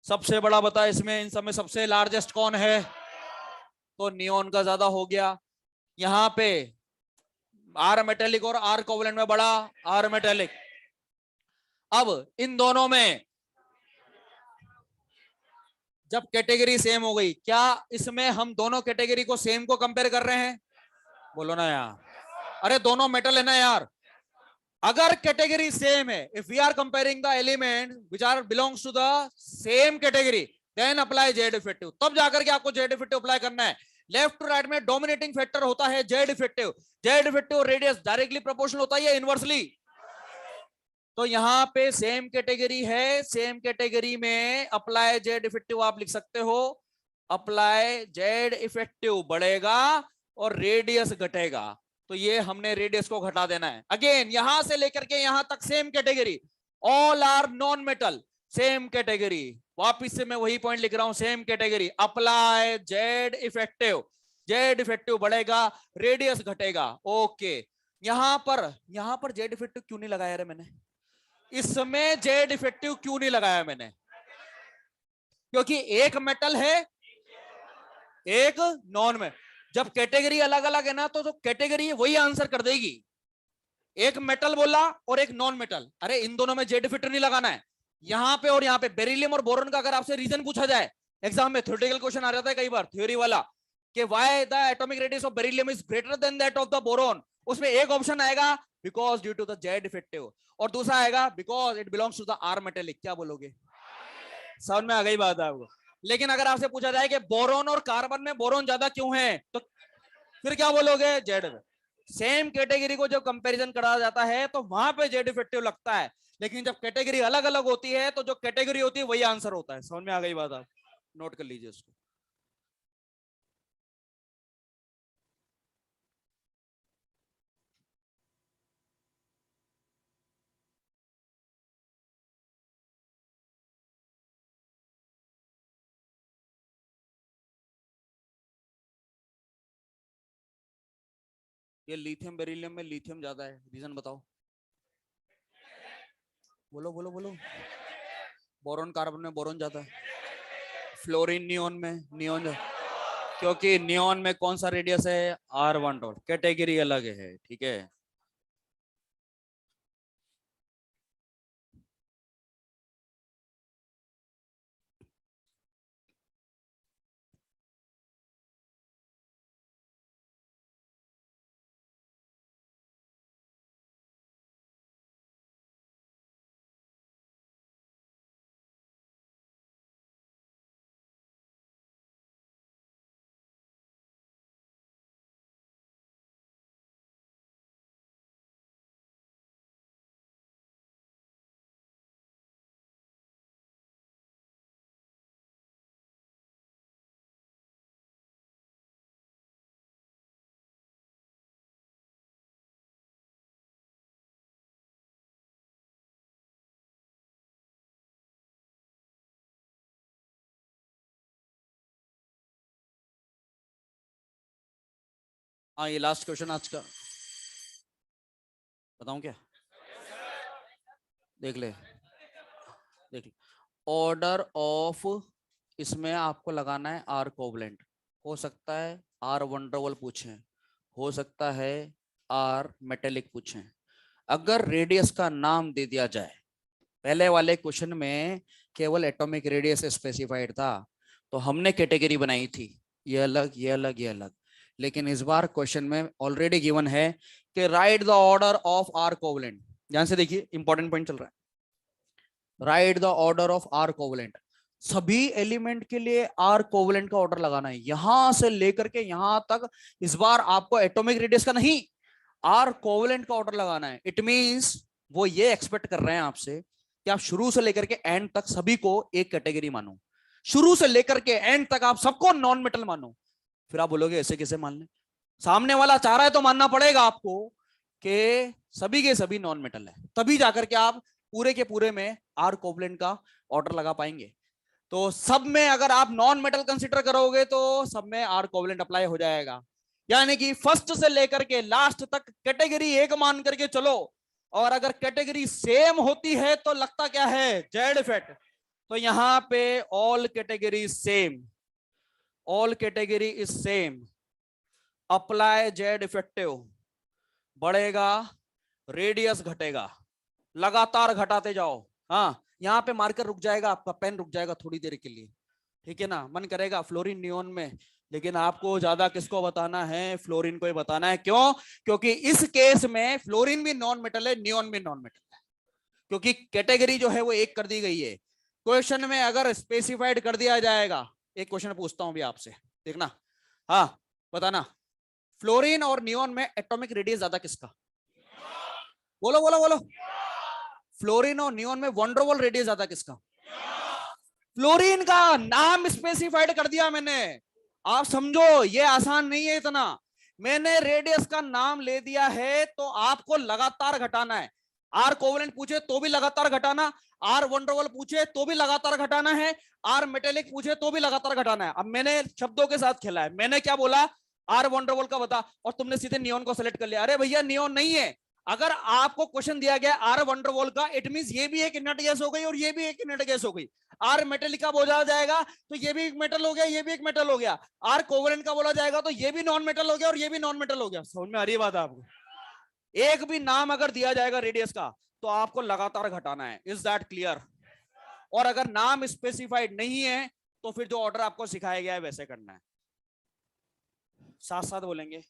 सबसे बड़ा बता इसमें, इन सब में सबसे लार्जेस्ट कौन है? तो नियोन का ज्यादा हो गया। यहाँ पे आर मेटेलिक और आर कोवलेंट में बड़ा आर मेटेलिक। अब इन दोनों में जब कैटेगरी सेम हो गई, क्या इसमें हम दोनों कैटेगरी को सेम को कंपेयर कर रहे हैं? बोलो ना यार, अरे दोनों मेटल है ना यार। अगर कैटेगरी सेम है, if we are comparing the element which are belongs to the same category, then apply Z effective. तब जाकर के आपको जेड इफेक्टिव अप्लाई करना है। लेफ्ट टू राइट में डोमिनेटिंग फैक्टर होता है Z effective. Z effective radius directly proportional होता है या इनवर्सली? तो यहाँ पे सेम कैटेगरी है, सेम कैटेगरी में अप्लाई जेड इफेक्टिव आप लिख सकते हो। अप्लाई जेड इफेक्टिव बढ़ेगा और रेडियस घटेगा, तो ये हमने रेडियस को घटा देना है। अगेन यहां से लेकर के यहां तक same category, all are non metal, same category. वापिस से मैं वही पॉइंट लिख रहा हूं, same category, apply Z effective. Z effective बढ़ेगा, रेडियस घटेगा। ओके, यहां पर जेड इफेक्टिव क्यों नहीं लगाया रे मैंने? इसमें जेड इफेक्टिव क्यों नहीं लगाया मैंने? क्योंकि एक मेटल है, एक नॉन में। जब कैटेगरी अलग अलग है ना, तो कैटेगरी वही आंसर कर देगी। एक मेटल बोला और एक नॉन मेटल, अरे इन दोनों में जेड इफेक्टिव नहीं लगाना है। यहां पे और यहां पे बेरिलियम और बोरॉन का अगर आपसे रीजन पूछा जाए, एग्जाम में थ्योरेटिकल क्वेश्चन आ जाता है कई बार, थ्योरी वाला, कि why the atomic radius of beryllium is greater than that of the boron, उसमें एक ऑप्शन आएगा because due to the Z effective, और दूसरा आएगा because it belongs to the R metallic. क्या बोलोगे? समझ में आ गई बात आपको? लेकिन अगर आपसे पूछा जाए कि बोरॉन और कार्बन में बोरॉन ज्यादा क्यों है, तो फिर क्या बोलोगे? जेड। सेम कैटेगरी को जब कंपैरिजन करा जाता है तो वहां पे जेड इफेक्टिव लगता है, लेकिन जब कैटेगरी अलग अलग होती है तो जो कैटेगरी होती है वही आंसर होता है। समझ में आ गई बात? आप नोट कर लीजिए इसको। ये लिथियम बेरिलियम में लिथियम ज्यादा है, रीजन बताओ? बोलो बोलो बोलो। बोरॉन कार्बन में बोरॉन ज्यादा है। फ्लोरीन नियोन में नियोन, क्योंकि नियोन में कौन सा रेडियस है? R1 डॉट, कैटेगरी अलग है। ठीक है, हाँ ये लास्ट क्वेश्चन आज का, बताऊं क्या? देख ले, देख ले। ऑर्डर ऑफ, इसमें आपको लगाना है आर कोवलेंट। हो सकता है आर वंडरवल पूछें, हो सकता है आर मेटेलिक पूछें। अगर रेडियस का नाम दे दिया जाए, पहले वाले क्वेश्चन में केवल एटॉमिक रेडियस स्पेसिफाइड था, तो हमने कैटेगरी बनाई थी, ये अलग ये अलग ये अलग। लेकिन इस बार क्वेश्चन में ऑलरेडी गिवन है कि write the order of R covalent. ध्यान से देखिए, इंपॉर्टेंट पॉइंट चल रहा है। Write the order of R covalent, सभी एलिमेंट के लिए आर कोवलेंट का ऑर्डर लगाना है, यहां से लेकर के यहां तक। इस बार आपको एटॉमिक रेडियस का नहीं, आर कोवलेंट का ऑर्डर लगाना है। इट मींस वो ये एक्सपेक्ट कर रहे हैं आपसे कि आप शुरू से लेकर के एंड तक सभी को एक कैटेगरी मानो, शुरू से लेकर के एंड तक आप सबको नॉन मेटल मानो। फिर आप बोलोगे ऐसे कैसे मान ले? सामने वाला चाह रहा है तो मानना पड़ेगा आपको कि सभी के सभी नॉन मेटल है, तभी जाकर के आप पूरे के पूरे में आर कोवलेंट का ऑर्डर लगा पाएंगे। तो सब में अगर आप नॉन मेटल कंसीडर करोगे तो सब में आर कोवलेंट अप्लाई हो जाएगा। यानी कि फर्स्ट से लेकर के लास्ट तक कैटेगरी एक मान करके चलो, और अगर कैटेगरी सेम होती है तो लगता क्या है? Z effect. तो यहाँ पे all category same, all category is same, apply Z effective, बढ़ेगा रेडियस घटेगा, लगातार घटाते जाओ। हाँ, यहाँ पे मार्कर रुक जाएगा, आपका पेन रुक जाएगा थोड़ी देर के लिए, ठीक है ना। मन करेगा फ्लोरीन नियोन में, लेकिन आपको ज्यादा किसको बताना है, फ्लोरीन को ही बताना है। क्यों? क्योंकि इस केस में फ्लोरीन भी नॉन मेटल है, नियोन भी नॉन मेटल है, क्योंकि कैटेगरी जो है वो एक कर दी गई है। क्वेश्चन में अगर स्पेसिफाइड कर दिया जाएगा, एक क्वेश्चन पूछता हूं भी आपसे, देखना, हाँ बताना, फ्लोरीन और नियोन में एटॉमिक रेडियस ज्यादा किसका? बोलो बोलो बोलो। फ्लोरीन और नियोन में वंडरवॉल रेडियस ज्यादा किसका? फ्लोरीन का। नाम स्पेसिफाइड कर दिया मैंने, आप समझो ये आसान नहीं है इतना। मैंने रेडियस का नाम ले दिया है तो आपको लगातार घटाना है। आर कोवेलेंट पूछे तो भी लगातार घटाना, आर वंडरवॉल पूछे तो भी लगातार घटाना है, आर मेटेलिक पूछे तो भी लगातार घटाना है। अब मैंने शब्दों के साथ खेला है, मैंने क्या बोला, आर वंडरवॉल का बता, और तुमने सीधे नियोन को सेलेक्ट कर लिया। अरे भैया नियोन नहीं है। अगर आपको क्वेश्चन दिया गया आर वंडरवॉल का, इट मींस ये भी एक नट गैस हो गई और ये भी एक नट गैस हो गई। आर मेटेलिक का बोला जाएगा तो ये भी एक मेटल हो गया, ये भी एक मेटल हो गया। आर कोवेलेंट का बोला जाएगा तो ये भी नॉन मेटल हो गया और ये भी नॉन मेटल हो गया। समझ में आ रही है बात आपको? एक भी नाम अगर दिया जाएगा रेडियस का तो आपको लगातार घटाना है। Is that clear? और अगर नाम स्पेसिफाइड नहीं है तो फिर जो ऑर्डर आपको सिखाया गया है वैसे करना है। साथ साथ बोलेंगे,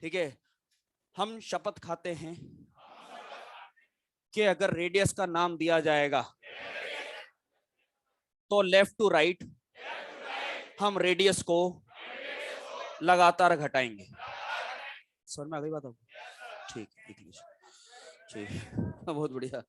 ठीक है। हम शपथ खाते हैं कि अगर रेडियस का नाम दिया जाएगा तो लेफ्ट टू राइट हम रेडियस को लगातार घटाएंगे। समझ में आ गई बात आपको? ठीक, ठीक, बहुत बढ़िया।